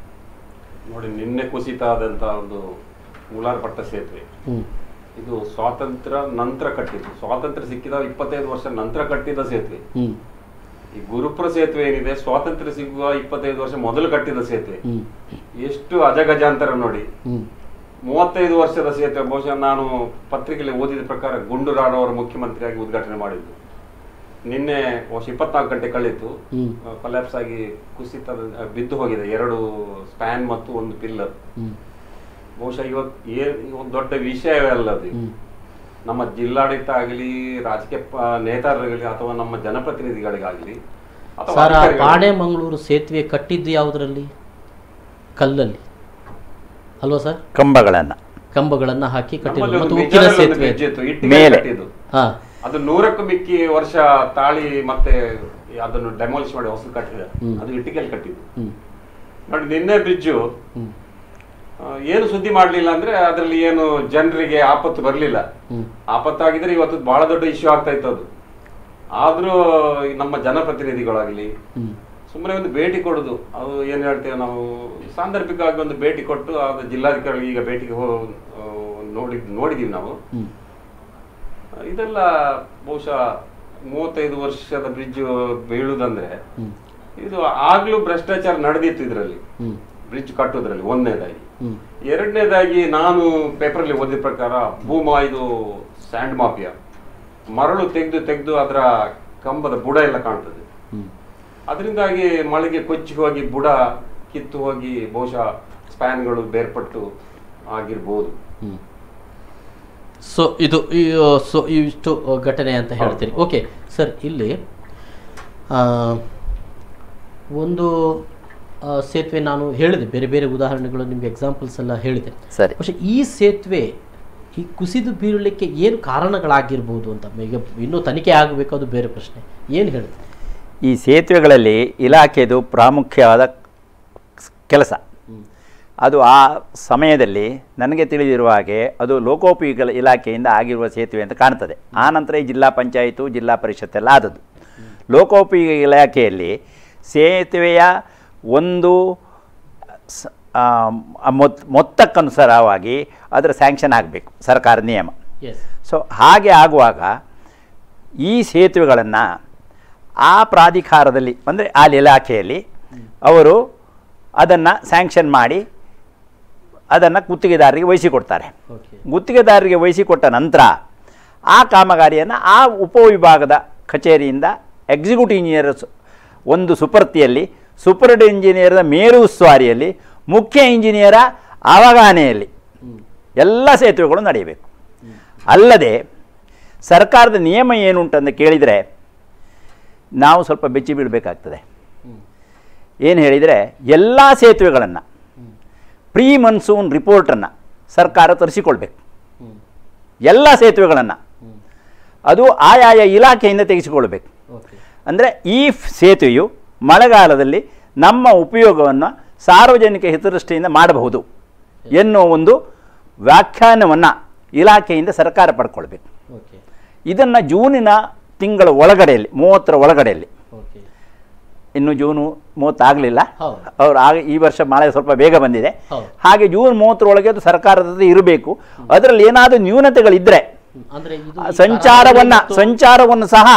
ನೋಡಿ, ನಿನ್ನೆ ಕುಸಿತ ಆದಂಥ ಒಂದು ಮುಲಾರ್ಪಟ್ಟ ಸೇತುವೆ, ಇದು ಸ್ವಾತಂತ್ರ್ಯ ನಂತರ ಕಟ್ಟಿದ್ದು, ಸ್ವಾತಂತ್ರ್ಯ ಸಿಕ್ಕಿದ 25 ವರ್ಷ ನಂತರ ಕಟ್ಟಿದ ಸೇತುವೆ. ಈ ಗುರುಪುರ ಸೇತುವೆ ಏನಿದೆ, ಸ್ವಾತಂತ್ರ್ಯ ಸಿಗುವ 25 ವರ್ಷ ಮೊದಲು ಕಟ್ಟಿದ ಸೇತುವೆ. ಎಷ್ಟು ಅಜಗಜಾಂತರ ನೋಡಿ. 35 ವರ್ಷದ ಸೇತುವೆ. ಬಹುಶಃ ನಾನು ಪತ್ರಿಕೆಯಲ್ಲಿ ಓದಿದ ಪ್ರಕಾರ ಗುಂಡೂರಾವ್ ಅವರು ಮುಖ್ಯಮಂತ್ರಿಯಾಗಿ ಉದ್ಘಾಟನೆ ಮಾಡಿದ್ದು. ನಿನ್ನೆ 24 ಗಂಟೆ ಕಳೆಯಿತು, ಕೊಲ್ಯಾಪ್ಸ್ ಆಗಿ ಕುಸಿತ ಬಿದ್ದು ಹೋಗಿದೆ. 2 ಸ್ಪ್ಯಾನ್ ಮತ್ತು 1 ಪಿಲ್ಲರ್. ಬಹುಶಃ ಇವತ್ತು ಒಂದು ದೊಡ್ಡ ವಿಷಯವೇ ಅಲ್ಲದು. ನಮ್ಮ ಜಿಲ್ಲಾಡಳಿತ ಆಗಲಿ, ರಾಜಕೀಯ ನೇತಾರರಿಗೆ ಅಥವಾ ನಮ್ಮ ಜನಪ್ರತಿನಿಧಿಗಳಿಗಾಗಲಿ, ಪಾಣೆಮಂಗಳೂರು ಸೇತುವೆ ಕಟ್ಟಿದ್ದು ಯಾವುದರಲ್ಲಿ? ಕಲ್ಲಲ್ಲಿ ಅಲ್ವಾ ಸರ್? ಕಂಬಗಳನ್ನ ಹಾಕಿ ಕಟ್ಟಿದ್ದು. ಅದು 100ಕ್ಕೂ ಮಿಕ್ಕಿ ವರ್ಷ ತಾಳಿ ಮತ್ತೆ ಅದನ್ನು ಡೆಮಾಲಿಷ್ ಮಾಡಿ ಹೊಸ ಕಟ್ಟಿದೆ. ಅದು ಇಟ್ಟಿಗೆಯಲ್ಲಿ ಕಟ್ಟಿದ್ದು. ನೋಡಿ, ನಿನ್ನೆ ಬ್ರಿಡ್ಜು ಏನು ಸುದ್ದಿ ಮಾಡ್ಲಿಲ್ಲ ಅಂದ್ರೆ ಅದ್ರಲ್ಲಿ ಏನು ಜನರಿಗೆ ಆಪತ್ತು ಬರ್ಲಿಲ್ಲ. ಆಪತ್ತಾಗಿದ್ರೆ ಇವತ್ತು ಬಹಳ ದೊಡ್ಡ ಇಶ್ಯೂ ಆಗ್ತಾ ಇತ್ತು ಅದು. ಆದ್ರೂ ನಮ್ಮ ಜನಪ್ರತಿನಿಧಿಗಳಾಗ್ಲಿ ಸುಮ್ಮನೆ ಒಂದು ಭೇಟಿ ಕೊಡುದು, ಅದು ಏನ್ ಹೇಳ್ತೇವೆ ನಾವು, ಸಾಂದರ್ಭಿಕವಾಗಿ ಒಂದು ಭೇಟಿ ಕೊಟ್ಟು ಅದು ಜಿಲ್ಲಾಧಿಕಾರಿ ಈಗ ಭೇಟಿಗೆ ನೋಡಿದೀವಿ ನಾವು. ಇದೆಲ್ಲ ಬಹುಶಃ 35 ವರ್ಷದ ಬ್ರಿಡ್ಜ್ ಬೀಳುದಂದ್ರೆ ಇದು ಆಗ್ಲೂ ಭ್ರಷ್ಟಾಚಾರ ನಡೆದಿತ್ತು ಇದರಲ್ಲಿ, ಬ್ರಿಡ್ಜ್ ಕಟ್ಟುದ್ರಲ್ಲಿ. ಒಂದನೇದಾಗಿ. ಎರಡನೇದಾಗಿ ನಾನು ಪೇಪರಲ್ಲಿ ಓದಿದ ಪ್ರಕಾರ ಇದು ಸ್ಯಾಂಡ್ ಮಾಫಿಯಾ, ಮರಳು ತೆಗೆದು ಅದರ ಕಂಬದ ಬುಡ ಎಲ್ಲ ಕಾಣ್ತದೆ. ಅದರಿಂದಾಗಿ ಮಳೆಗೆ ಕೊಚ್ಚಿ ಹೋಗಿ ಬುಡ ಕಿತ್ತು ಹೋಗಿ ಬಹುಶಃ ಸ್ಪ್ಯಾನ್ಗಳು ಬೇರ್ಪಟ್ಟು ಆಗಿರ್ಬೋದು. ಸೊ ಇಷ್ಟು ಘಟನೆ ಅಂತ ಹೇಳ್ತೀರಿ. ಓಕೆ ಸರ್, ಇಲ್ಲಿ ಒಂದು ಸೇತುವೆ ನಾನು ಹೇಳಿದೆ, ಬೇರೆ ಬೇರೆ ಉದಾಹರಣೆಗಳು ನಿಮ್ಗೆ ಎಕ್ಸಾಂಪಲ್ಸ್ ಎಲ್ಲ ಹೇಳಿದೆ. പക്ഷെ ಈ ಸೇತುವೆ ಈ ಕುಸಿದು ಬೀಳಲಿಕ್ಕೆ ಏನು ಕಾರಣಗಳಾಗಿರ್ಬೋದು ಅಂತ ಈಗ ಇನ್ನೂ ತನಿಖೆ ಆಗಬೇಕು, ಅದು ಬೇರೆ ಪ್ರಶ್ನೆ. ಏನು ಹೇಳ್ತೀವಿ? ಈ ಸೇತುವೆಗಳಲ್ಲಿ ಇಲಾಖೆದು ಪ್ರಾಮುಖ್ಯವಾದ ಕೆಲಸ ಅದು. ಆ ಸಮಯದಲ್ಲಿ ನನಗೆ ತಿಳಿದಿರುವ ಹಾಗೆ ಅದು ಲೋಕೋಪಯೋಗಿ ಇಲಾಖೆಯಿಂದ ಆಗಿರುವ ಸೇತುವೆ ಅಂತ ಕಾಣ್ತದೆ. ಆ ನಂತರ ಈ ಜಿಲ್ಲಾ ಪಂಚಾಯಿತು, ಜಿಲ್ಲಾ ಪರಿಷತ್ ಎಲ್ಲ ಆದದ್ದು. ಲೋಕೋಪಯೋಗಿ ಇಲಾಖೆಯಲ್ಲಿ ಸೇತುವೆಯ ಒಂದು ಮೊತ್ತಕ್ಕನುಸಾರವಾಗಿ ಅದರ ಸ್ಯಾಂಕ್ಷನ್ ಆಗಬೇಕು, ಸರ್ಕಾರ ನಿಯಮ. ಸೊ ಹಾಗೆ ಆಗುವಾಗ ಈ ಸೇತುವೆಗಳನ್ನು ಆ ಪ್ರಾಧಿಕಾರದಲ್ಲಿ ಅಂದರೆ ಆ ಇಲಾಖೆಯಲ್ಲಿ ಅವರು ಅದನ್ನು ಸ್ಯಾಂಕ್ಷನ್ ಮಾಡಿ ಅದನ್ನು ಗುತ್ತಿಗೆದಾರರಿಗೆ ವಹಿಸಿಕೊಡ್ತಾರೆ. ಗುತ್ತಿಗೆದಾರರಿಗೆ ವಹಿಸಿಕೊಟ್ಟ ನಂತರ ಆ ಕಾಮಗಾರಿಯನ್ನು ಆ ಉಪವಿಭಾಗದ ಕಚೇರಿಯಿಂದ ಎಕ್ಸಿಕ್ಯೂಟಿವ್ ಇಂಜಿನಿಯರ್ ಒಂದು ಸುಪರ್ತಿಯಲ್ಲಿ, ಸೂಪರ್ಡ್ ಇಂಜಿನಿಯರ್ನ ಮೇರು ಉಸ್ತುವಾರಿಯಲ್ಲಿ, ಮುಖ್ಯ ಇಂಜಿನಿಯರ ಅವಗಾಹನೆಯಲ್ಲಿ ಎಲ್ಲ ಸೇತುವೆಗಳು ನಡೆಯಬೇಕು. ಅಲ್ಲದೆ ಸರ್ಕಾರದ ನಿಯಮ ಏನುಂಟಂತ ಕೇಳಿದರೆ ನಾವು ಸ್ವಲ್ಪ ಬೆಚ್ಚಿ ಬೀಳಬೇಕಾಗ್ತದೆ. ಏನು ಹೇಳಿದರೆ, ಎಲ್ಲ ಸೇತುವೆಗಳನ್ನು ಪ್ರೀ ಮನ್ಸೂನ್ ರಿಪೋರ್ಟನ್ನು ಸರ್ಕಾರ ತರಿಸಿಕೊಳ್ಬೇಕು. ಎಲ್ಲ ಸೇತುವೆಗಳನ್ನು ಅದು ಆಯಾಯ ಇಲಾಖೆಯಿಂದ ತೆಗೆಸಿಕೊಳ್ಬೇಕು. ಅಂದರೆ ಈ ಸೇತುವೆಯು ಮಳೆಗಾಲದಲ್ಲಿ ನಮ್ಮ ಉಪಯೋಗವನ್ನು ಸಾರ್ವಜನಿಕ ಹಿತದೃಷ್ಟಿಯಿಂದ ಮಾಡಬಹುದು ಎನ್ನುವ ಒಂದು ವ್ಯಾಖ್ಯಾನವನ್ನು ಇಲಾಖೆಯಿಂದ ಸರ್ಕಾರ ಪಡ್ಕೊಳ್ಬೇಕು. ಇದನ್ನು ಜೂನಿನ ತಿಂಗಳ ಒಳಗಡೆಯಲ್ಲಿ 30ರ ಒಳಗಡೆಯಲ್ಲಿ ಇನ್ನು ಜೂನ್ 30 ಆಗಲಿಲ್ಲ. ಹೌದು. ಅವ್ರು ಆಗ ಈ ವರ್ಷ ಮಳೆ ಸ್ವಲ್ಪ ಬೇಗ ಬಂದಿದೆ. ಹೌದು. ಹಾಗೆ ಜೂನ್ 30ರೊಳಗೆ ಅದು ಸರ್ಕಾರದ ಹತ್ರ ಇರಬೇಕು. ಅದರಲ್ಲಿ ಏನಾದರೂ ನ್ಯೂನತೆಗಳಿದ್ರೆ ಅಂದ್ರೆ ಇದು ಸಂಚಾರವನ್ನು ಸಹ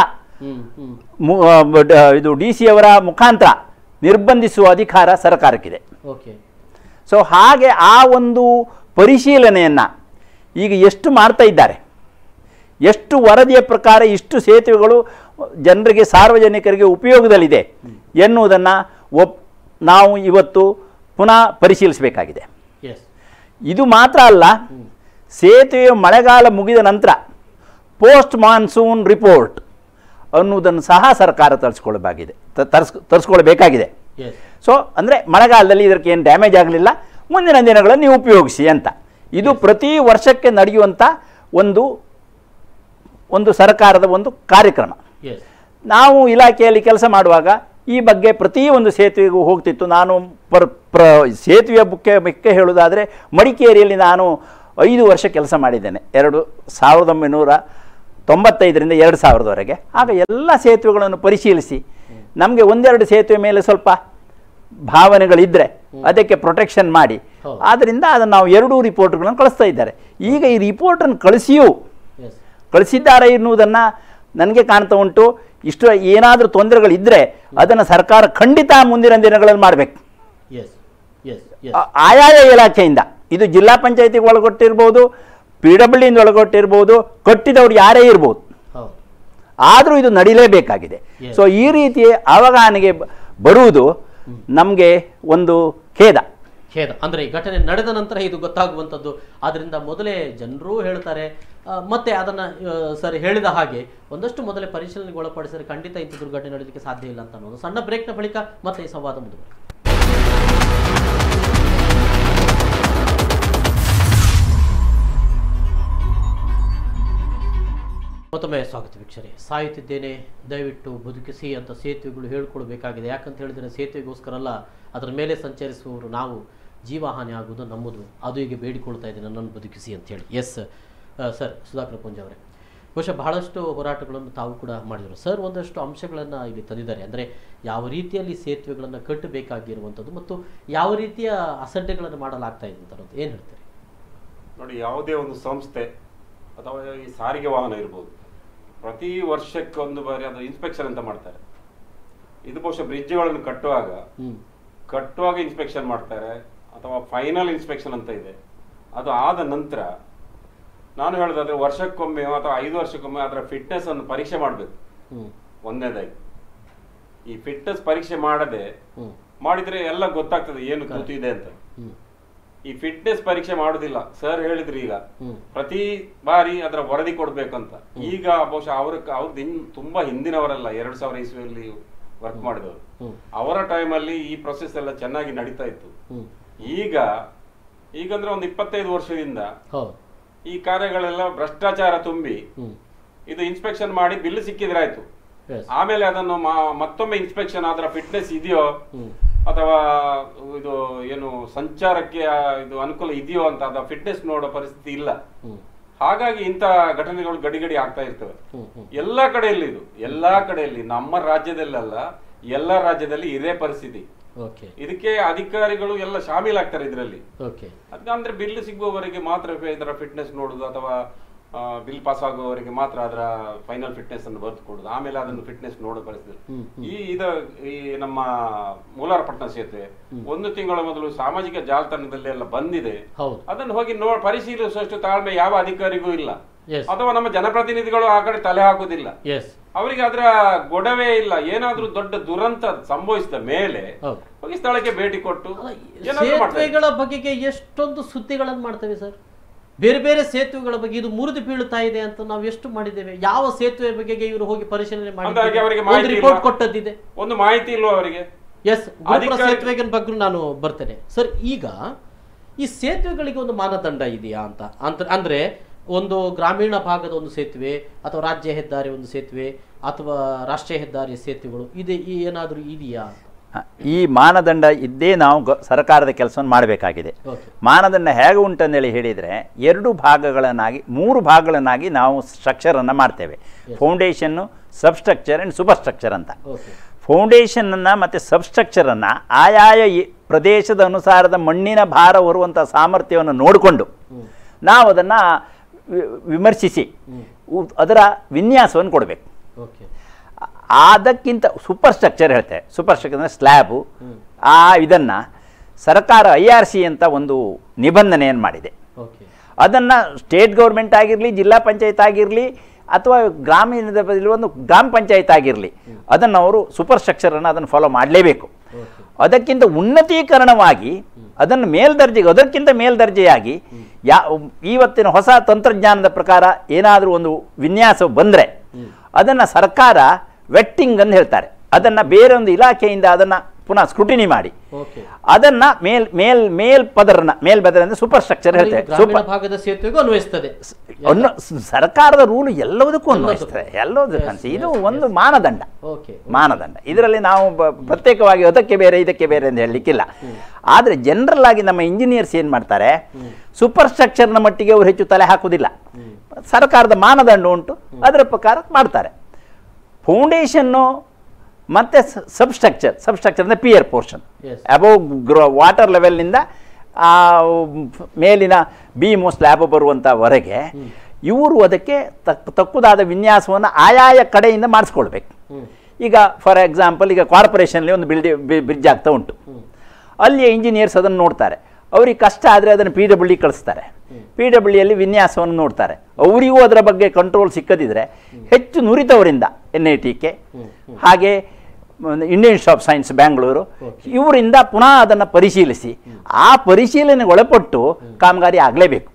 ಇದು DC ಅವರ ಮುಖಾಂತರ ನಿರ್ಬಂಧಿಸುವ ಅಧಿಕಾರ ಸರ್ಕಾರಕ್ಕಿದೆ. ಓಕೆ. ಸೊ ಹಾಗೆ ಆ ಒಂದು ಪರಿಶೀಲನೆಯನ್ನು ಈಗ ಎಷ್ಟು ಮಾಡ್ತಾ ಇದ್ದಾರೆ, ಎಷ್ಟು ವರದಿಯ ಪ್ರಕಾರ ಇಷ್ಟು ಸೇತುವೆಗಳು ಜನರಿಗೆ ಸಾರ್ವಜನಿಕರಿಗೆ ಉಪಯೋಗದಲ್ಲಿದೆ ಎನ್ನುವುದನ್ನು ನಾವು ಇವತ್ತು ಪುನಃ ಪರಿಶೀಲಿಸಬೇಕಾಗಿದೆ. ಇದು ಮಾತ್ರ ಅಲ್ಲ, ಸೇತುವೆಯ ಮಳೆಗಾಲ ಮುಗಿದ ನಂತರ ಪೋಸ್ಟ್ ಮಾನ್ಸೂನ್ ರಿಪೋರ್ಟ್ ಅನ್ನುವುದನ್ನು ಸಹ ಸರ್ಕಾರ ತರಿಸ್ಕೊಳ್ಬೇಕಾಗಿದೆ. ಸೊ ಅಂದರೆ ಮಳೆಗಾಲದಲ್ಲಿ ಇದಕ್ಕೆ ಏನು ಡ್ಯಾಮೇಜ್ ಆಗಲಿಲ್ಲ, ಮುಂದಿನ ದಿನಗಳಲ್ಲಿ ನೀವು ಉಪಯೋಗಿಸಿ ಅಂತ. ಇದು ಪ್ರತಿ ವರ್ಷಕ್ಕೆ ನಡೆಯುವಂಥ ಒಂದು ಸರ್ಕಾರದ ಒಂದು ಕಾರ್ಯಕ್ರಮ. ನಾವು ಇಲಾಖೆಯಲ್ಲಿ ಕೆಲಸ ಮಾಡುವಾಗ ಈ ಬಗ್ಗೆ ಪ್ರತಿಯೊಂದು ಸೇತುವೆಗೂ ಹೋಗ್ತಿತ್ತು. ನಾನು ಸೇತುವೆಯ ಮುಖ್ಯ ಹೇಳುವುದಾದರೆ ಮಡಿಕೇರಿಯಲ್ಲಿ ನಾನು 5 ವರ್ಷ ಕೆಲಸ ಮಾಡಿದ್ದೇನೆ, 1995ರಿಂದ 2000ವರೆಗೆ. ಆಗ ಎಲ್ಲ ಸೇತುವೆಗಳನ್ನು ಪರಿಶೀಲಿಸಿ ನಮಗೆ ಒಂದೆರಡು ಸೇತುವೆ ಮೇಲೆ ಸ್ವಲ್ಪ ಭಾವನೆಗಳಿದ್ದರೆ ಅದಕ್ಕೆ ಪ್ರೊಟೆಕ್ಷನ್ ಮಾಡಿ, ಆದ್ದರಿಂದ ಅದನ್ನು ನಾವು 2 ರಿಪೋರ್ಟ್ಗಳನ್ನು ಕಳಿಸ್ತಾ ಇದ್ದಾರೆ. ಈಗ ಈ ರಿಪೋರ್ಟನ್ನು ಕಳಿಸಿದ್ದಾರೆ ಎನ್ನುವುದನ್ನು ನನಗೆ ಕಾಣ್ತಾ ಉಂಟು. ಇಷ್ಟು ಏನಾದರೂ ತೊಂದರೆಗಳಿದ್ದರೆ ಅದನ್ನು ಸರ್ಕಾರ ಖಂಡಿತ ಮುಂದಿನ ದಿನಗಳಲ್ಲಿ ಮಾಡಬೇಕು. ಆಯಾಯ ಇಲಾಖೆಯಿಂದ, ಇದು ಜಿಲ್ಲಾ ಪಂಚಾಯತಿಗೆ ಒಳಗೊಟ್ಟಿರ್ಬೋದು, PWD ಒಳಗೊಟ್ಟಿರ್ಬೋದು, ಕಟ್ಟಿದವರು ಯಾರೇ ಇರ್ಬೋದು, ಆದರೂ ಇದು ನಡೀಲೇಬೇಕಾಗಿದೆ. ಸೊ ಈ ರೀತಿ ಅವಗಾಹನೆಗೆ ಬರುವುದು ನಮಗೆ ಒಂದು ಖೇದ. ಅಂದರೆ ಈ ಘಟನೆ ನಡೆದ ನಂತರ ಇದು ಗೊತ್ತಾಗುವಂಥದ್ದು. ಆದ್ದರಿಂದ ಮೊದಲೇ ಜನರು ಹೇಳ್ತಾರೆ, ಮತ್ತೆ ಅದನ್ನು ಸರ್ ಹೇಳಿದ ಹಾಗೆ ಒಂದಷ್ಟು ಮೊದಲೇ ಪರಿಶೀಲನೆಗೆ ಒಳಪಡಿಸಿದರೆ ಖಂಡಿತ ಇಂಥ ದುರ್ಘಟನೆ ನಡೆಯಲಿಕ್ಕೆ ಸಾಧ್ಯ ಇಲ್ಲ ಅಂತ ಅನ್ನೋದು. ಸಣ್ಣ ಬ್ರೇಕ್ನ ಬಳಿಕ ಮತ್ತೆ ಈ ಸಂವಾದ ಮುಂದುವರಿಯುತ್ತೆ. ಮತ್ತೊಮ್ಮೆ ಸ್ವಾಗತ ವೀಕ್ಷಕರೇ. ಸಾಯುತ್ತಿದ್ದೇನೆ ದಯವಿಟ್ಟು ಬದುಕಿಸಿ ಅಂತ ಸೇತುವೆಗಳು ಹೇಳ್ಕೊಳ್ಬೇಕಾಗಿದೆ. ಯಾಕಂತ ಹೇಳಿದರೆ ಸೇತುವೆಗೋಸ್ಕರ ಅಲ್ಲ, ಅದರ ಮೇಲೆ ಸಂಚರಿಸುವವರು ನಾವು, ಜೀವಹಾನಿ ಆಗುವುದು ನಮ್ಮದು. ಅದು ಈಗ ಬೇಡಿಕೊಳ್ತಾ ಇದೆ, ನನ್ನನ್ನು ಬದುಕಿಸಿ ಅಂತೇಳಿ. ಸರ್ ಸುಧಾಕರ್ ಪೂಂಜೆ ಅವರೇ, ಬಹುಶಃ ಬಹಳಷ್ಟು ಹೋರಾಟಗಳನ್ನು ತಾವು ಕೂಡ ಮಾಡಿದರು. ಸರ್ ಒಂದಷ್ಟು ಅಂಶಗಳನ್ನು ಇಲ್ಲಿ ತಂದಿದ್ದಾರೆ. ಅಂದರೆ ಯಾವ ರೀತಿಯಲ್ಲಿ ಸೇತುವೆಗಳನ್ನು ಕಟ್ಟಬೇಕಾಗಿರುವಂಥದ್ದು ಮತ್ತು ಯಾವ ರೀತಿಯ ಅಸಡ್ಡೆಗಳನ್ನು ಮಾಡಲಾಗ್ತಾ ಇದೆ ಅಂತ ಅನ್ನೋದು ಏನು ಹೇಳ್ತಾರೆ? ನೋಡಿ, ಯಾವುದೇ ಒಂದು ಸಂಸ್ಥೆ ಅಥವಾ ಈ ಸಾರಿಗೆ ವಾಹನ ಇರ್ಬೋದು, ಪ್ರತಿ ವರ್ಷಕ್ಕೊಂದು ಬಾರಿ ಅದು ಇನ್ಸ್ಪೆಕ್ಷನ್ ಅಂತ ಮಾಡ್ತಾರೆ. ಇದು ಬಹುಶಃ ಬ್ರಿಡ್ಜ್ಗಳನ್ನು ಕಟ್ಟುವಾಗ ಇನ್ಸ್ಪೆಕ್ಷನ್ ಮಾಡ್ತಾರೆ, ಅಥವಾ ಫೈನಲ್ ಇನ್ಸ್ಪೆಕ್ಷನ್ ಅಂತ ಇದೆ. ಅದು ಆದ ನಂತರ ನಾನು ಹೇಳೋದಾದ್ರೆ ವರ್ಷಕ್ಕೊಮ್ಮೆ ಅಥವಾ 5 ವರ್ಷಕ್ಕೊಮ್ಮೆ ಅದರ ಫಿಟ್ನೆಸ್ ಅನ್ನು ಪರೀಕ್ಷೆ ಮಾಡಬೇಕು. ಒಂದನೇದಾಗಿ ಈ ಫಿಟ್ನೆಸ್ ಪರೀಕ್ಷೆ ಮಾಡಿದ್ರೆ ಎಲ್ಲ ಗೊತ್ತಾಗ್ತದೆ ಏನು ತೂತು ಇದೆ ಅಂತ. ಈ ಫಿಟ್ನೆಸ್ ಪರೀಕ್ಷೆ ಮಾಡುದಿಲ್ಲ. ಸರ್ ಹೇಳಿದ್ರು ಈಗ ಪ್ರತಿ ಬಾರಿ ಅದರ ವರದಿ ಕೊಡ್ಬೇಕಂತ. ಈಗ ಬಹುಶಃ ಅವ್ರದ್ದು ತುಂಬಾ ಹಿಂದಿನವರಲ್ಲ, 2000 ಇಸ್ವಿಯಲ್ಲಿ ವರ್ಕ್ ಮಾಡಿದವರು. ಅವರ ಟೈಮಲ್ಲಿ ಈ ಪ್ರೊಸೆಸ್ ಎಲ್ಲ ಚೆನ್ನಾಗಿ ನಡೀತಾ ಇತ್ತು. ಈಗಂದ್ರೆ ಒಂದು 25 ವರ್ಷದಿಂದ ಈ ಕಾರ್ಯಗಳೆಲ್ಲ ಭ್ರಷ್ಟಾಚಾರ ತುಂಬಿ ಇದು ಇನ್ಸ್ಪೆಕ್ಷನ್ ಮಾಡಿ ಬಿಲ್ ಸಿಕ್ಕಿದ್ರೆ ಆಯ್ತು. ಆಮೇಲೆ ಅದನ್ನು ಮತ್ತೊಮ್ಮೆ ಇನ್ಸ್ಪೆಕ್ಷನ್ ಅದರ ಫಿಟ್ನೆಸ್ ಇದೆಯೋ ಅಥವಾ ಇದು ಏನು ಸಂಚಾರಕ್ಕೆ ಇದು ಅನುಕೂಲ ಇದೆಯೋ ಅಂತ ಅದರ ಫಿಟ್ನೆಸ್ ನೋಡೋ ಪರಿಸ್ಥಿತಿ ಇಲ್ಲ. ಹಾಗಾಗಿ ಇಂಥ ಘಟನೆಗಳು ಗಡಿ ಆಗ್ತಾ ಇರ್ತವೆ ಎಲ್ಲಾ ಕಡೆಯಲ್ಲಿ. ನಮ್ಮ ರಾಜ್ಯದಲ್ಲ, ಎಲ್ಲ ರಾಜ್ಯದಲ್ಲಿ ಇದೇ ಪರಿಸ್ಥಿತಿ. ಇದಕ್ಕೆ ಅಧಿಕಾರಿಗಳು ಎಲ್ಲ ಶಾಮೀಲಾಗ್ತಾರೆ ಇದರಲ್ಲಿ. ಅಂದ್ರೆ ಬಿಲ್ ಸಿಗುವವರೆಗೆ ಮಾತ್ರ ಇದರ ಫಿಟ್ನೆಸ್ ನೋಡುದು, ಅಥವಾ ಬಿಲ್ ಪಾಸ್ ಆಗುವವರೆಗೆ ಮಾತ್ರ ಅದರ ಫೈನಲ್ ಫಿಟ್ನೆಸ್ ಅನ್ನು ಬರೆದು ಕೊಡುದು, ಆಮೇಲೆ ಅದನ್ನು ಫಿಟ್ನೆಸ್ ನೋಡೋ ಪರಿಸ್ಥಿತಿ. ಈ ನಮ್ಮ ಮೂಲಾರಪಟ್ಟಣ ಸೇತುವೆ 1 ತಿಂಗಳ ಮೊದಲು ಸಾಮಾಜಿಕ ಜಾಲತಾಣದಲ್ಲಿ ಎಲ್ಲ ಬಂದಿದೆ. ಅದನ್ನು ಹೋಗಿ ಪರಿಶೀಲಿಸುವಷ್ಟು ತಾಳ್ಮೆ ಯಾವ ಅಧಿಕಾರಿಗೂ ಇಲ್ಲ, ಅಥವಾ ನಮ್ಮ ಜನಪ್ರತಿನಿಧಿಗಳು ಆ ಕಡೆ ತಲೆ ಹಾಕುದಿಲ್ಲ. ಅವರಿಗೆ ಅದರ ಗೊಡವೆ ಇಲ್ಲ. ಏನಾದ್ರೂ ದೊಡ್ಡ ದುರಂತ ಸಂಭವಿಸಿದ ಮೇಲೆ ಹೋಗಿ ಸ್ಥಳಕ್ಕೆ ಭೇಟಿ ಕೊಟ್ಟು ಸೇತುವೆಗಳ ಬಗೆಗೆ ಎಷ್ಟೊಂದು ಸುದ್ದಿಗಳನ್ನು ಮಾಡ್ತೇವೆ ಸರ್. ಬೇರೆ ಬೇರೆ ಸೇತುವೆಗಳ ಬಗ್ಗೆ ಇದು ಮುರಿದು ಬೀಳುತ್ತಾ ಇದೆ ಅಂತ ನಾವು ಎಷ್ಟು ಮಾಡಿದ್ದೇವೆ. ಯಾವ ಸೇತುವೆ ಬಗೆಗೆ ಇವರು ಹೋಗಿ ಪರಿಶೀಲನೆ ಮಾಡಿ ರಿಪೋರ್ಟ್ ಕೊಟ್ಟದ್ದಿದೆ, ಒಂದು ಮಾಹಿತಿ ಇಲ್ವ ಅವರಿಗೆ? ಸೇತುವೆಗಳ ಬಗ್ಗೆ ನಾನು ಬರ್ತೇನೆ ಸರ್. ಈಗ ಈ ಸೇತುವೆಗಳಿಗೆ ಒಂದು ಮಾನದಂಡ ಇದೆಯಾ ಅಂತ ಅಂದ್ರೆ ಒಂದು ಗ್ರಾಮೀಣ ಭಾಗದ ಒಂದು ಸೇತುವೆ, ಅಥವಾ ರಾಜ್ಯ ಹೆದ್ದಾರಿ ಒಂದು ಸೇತುವೆ, ಅಥವಾ ರಾಷ್ಟ್ರೀಯ ಹೆದ್ದಾರಿಯ ಸೇತುವೆಗಳು ಏನಾದರೂ ಇದೆಯಾ? ಈ ಮಾನದಂಡ ಇದ್ದೇ ನಾವು ಸರ್ಕಾರದ ಕೆಲಸವನ್ನು ಮಾಡಬೇಕಾಗಿದೆ. ಮಾನದಂಡ ಹೇಗೆ ಉಂಟಂದೇಳಿ ಹೇಳಿದರೆ 2 ಭಾಗಗಳನ್ನಾಗಿ 3 ಭಾಗಗಳನ್ನಾಗಿ ನಾವು ಸ್ಟ್ರಕ್ಚರನ್ನು ಮಾಡ್ತೇವೆ. Foundation, substructure and super structure ಅಂತ. ಫೌಂಡೇಶನನ್ನು ಮತ್ತು ಸಬ್ಸ್ಟ್ರಕ್ಚರನ್ನು ಆಯಾಯ ಪ್ರದೇಶದ ಅನುಸಾರದ ಮಣ್ಣಿನ ಭಾರ ಹೊರುವಂಥ ಸಾಮರ್ಥ್ಯವನ್ನು ನೋಡಿಕೊಂಡು ನಾವು ಅದನ್ನು ವಿಮರ್ಶಿಸಿ ಅದರ ವಿನ್ಯಾಸವನ್ನು ಕೊಡಬೇಕು. ಅದಕ್ಕಿಂತ ಸೂಪರ್ ಸ್ಟ್ರಕ್ಚರ್ ಹೇಳ್ತೇವೆ. ಸೂಪರ್ ಸ್ಟ್ರಕ್ಚರ್ ಅಂದರೆ ಸ್ಲ್ಯಾಬು. ಇದನ್ನು ಸರ್ಕಾರ IRC ಅಂತ ಒಂದು ನಿಬಂಧನೆಯನ್ನು ಮಾಡಿದೆ. ಅದನ್ನು ಸ್ಟೇಟ್ ಗೌರ್ಮೆಂಟ್ ಆಗಿರಲಿ, ಜಿಲ್ಲಾ ಪಂಚಾಯತ್ ಆಗಿರಲಿ, ಅಥವಾ ಗ್ರಾಮೀಣದಲ್ಲಿ ಒಂದು ಗ್ರಾಮ ಪಂಚಾಯತ್ ಆಗಿರಲಿ, ಅದನ್ನು ಅವರು ಸೂಪರ್ ಸ್ಟ್ರಕ್ಚರನ್ನು ಅದನ್ನು ಫಾಲೋ ಮಾಡಲೇಬೇಕು. ಅದಕ್ಕಿಂತ ಉನ್ನತೀಕರಣವಾಗಿ ಅದನ್ನು ಮೇಲ್ದರ್ಜೆಗೆ, ಅದಕ್ಕಿಂತ ಮೇಲ್ದರ್ಜೆಯಾಗಿ ಇವತ್ತಿನ ಹೊಸ ತಂತ್ರಜ್ಞಾನದ ಪ್ರಕಾರ ಏನಾದರೂ ಒಂದು ವಿನ್ಯಾಸ ಬಂದರೆ ಅದನ್ನು ಸರ್ಕಾರ ವೆಟ್ಟಿಂಗ್ ಅಂತ ಹೇಳ್ತಾರೆ. ಅದನ್ನು ಬೇರೆ ಒಂದು ಇಲಾಖೆಯಿಂದ ಅದನ್ನು ಪುನಃ ಸ್ಕ್ರೂಟಿನಿ ಮಾಡಿ ಅದನ್ನ ಮೇಲ್ಪದರ ಅಂದ್ರೆ ಸೂಪರ್ ಸ್ಟ್ರಕ್ಚರ್ ಹೇಳ್ತೇವೆ. ಭಾಗದ ಸೇತುವೆಗೂ ಅನ್ವಯಿಸ್ತದೆ. ಸರ್ಕಾರದ ರೂಲ್ ಎಲ್ಲದಕ್ಕೂ ಅನ್ವಯಿಸ್ತದೆ, ಎಲ್ಲದಕ್ಕಂತ ಇದು ಒಂದು ಮಾನದಂಡ. ಇದರಲ್ಲಿ ನಾವು ಪ್ರತ್ಯೇಕವಾಗಿ ಅದಕ್ಕೆ ಬೇರೆ ಇದಕ್ಕೆ ಬೇರೆ ಅಂತ ಹೇಳಲಿಕ್ಕಿಲ್ಲ. ಆದರೆ ಜನರಲ್ ಆಗಿ ನಮ್ಮ ಇಂಜಿನಿಯರ್ಸ್ ಏನು ಮಾಡ್ತಾರೆ, ಸೂಪರ್ ಸ್ಟ್ರಕ್ಚರ್ನ ಮಟ್ಟಿಗೆ ಅವರು ಹೆಚ್ಚು ತಲೆ ಹಾಕುವುದಿಲ್ಲ. ಸರ್ಕಾರದ ಮಾನದಂಡ ಉಂಟು, ಅದರ ಪ್ರಕಾರ ಮಾಡ್ತಾರೆ. ಫೌಂಡೇಶನ್ನು ಮತ್ತು ಸಬ್ಸ್ಟ್ರಕ್ಚರ್ ಅಂದರೆ ಪಿಯರ್ ಪೋರ್ಷನ್ ಅಬೋವ್ ವಾಟರ್ ಲೆವೆಲ್ನಿಂದ ಮೇಲಿನ ಬೀಮು ಸ್ಲ್ಯಾಬ್ ಬರುವಂಥವರೆಗೆ ಇವರು ಅದಕ್ಕೆ ತಕ್ಕುದಾದ ವಿನ್ಯಾಸವನ್ನು ಆಯಾಯ ಕಡೆಯಿಂದ ಮಾಡಿಸ್ಕೊಳ್ಬೇಕು. ಈಗ ಫಾರ್ ಎಕ್ಸಾಂಪಲ್, ಈಗ ಕಾರ್ಪೊರೇಷನ್ಲಿ ಒಂದು ಬ್ರಿಡ್ಜ್ ಆಗ್ತಾ ಉಂಟು. ಅಲ್ಲಿಯ ಇಂಜಿನಿಯರ್ಸ್ ಅದನ್ನು ನೋಡ್ತಾರೆ. ಅವ್ರಿಗೆ ಕಷ್ಟ ಆದರೆ ಅದನ್ನು PWD ಕಳಿಸ್ತಾರೆ. PWDಯಲ್ಲಿ ವಿನ್ಯಾಸವನ್ನು ನೋಡ್ತಾರೆ. ಅವರಿಗೂ ಅದರ ಬಗ್ಗೆ ಕಂಟ್ರೋಲ್ ಸಿಕ್ಕದಿದ್ದರೆ ಹೆಚ್ಚು ನುರಿತವರಿಂದ NITK ಹಾಗೆ Indian institute of science Bangalore ಇವರಿಂದ ಪುನಃ ಅದನ್ನು ಪರಿಶೀಲಿಸಿ ಆ ಪರಿಶೀಲನೆಗೆ ಒಳಪಟ್ಟು ಕಾಮಗಾರಿ ಆಗಲೇಬೇಕು.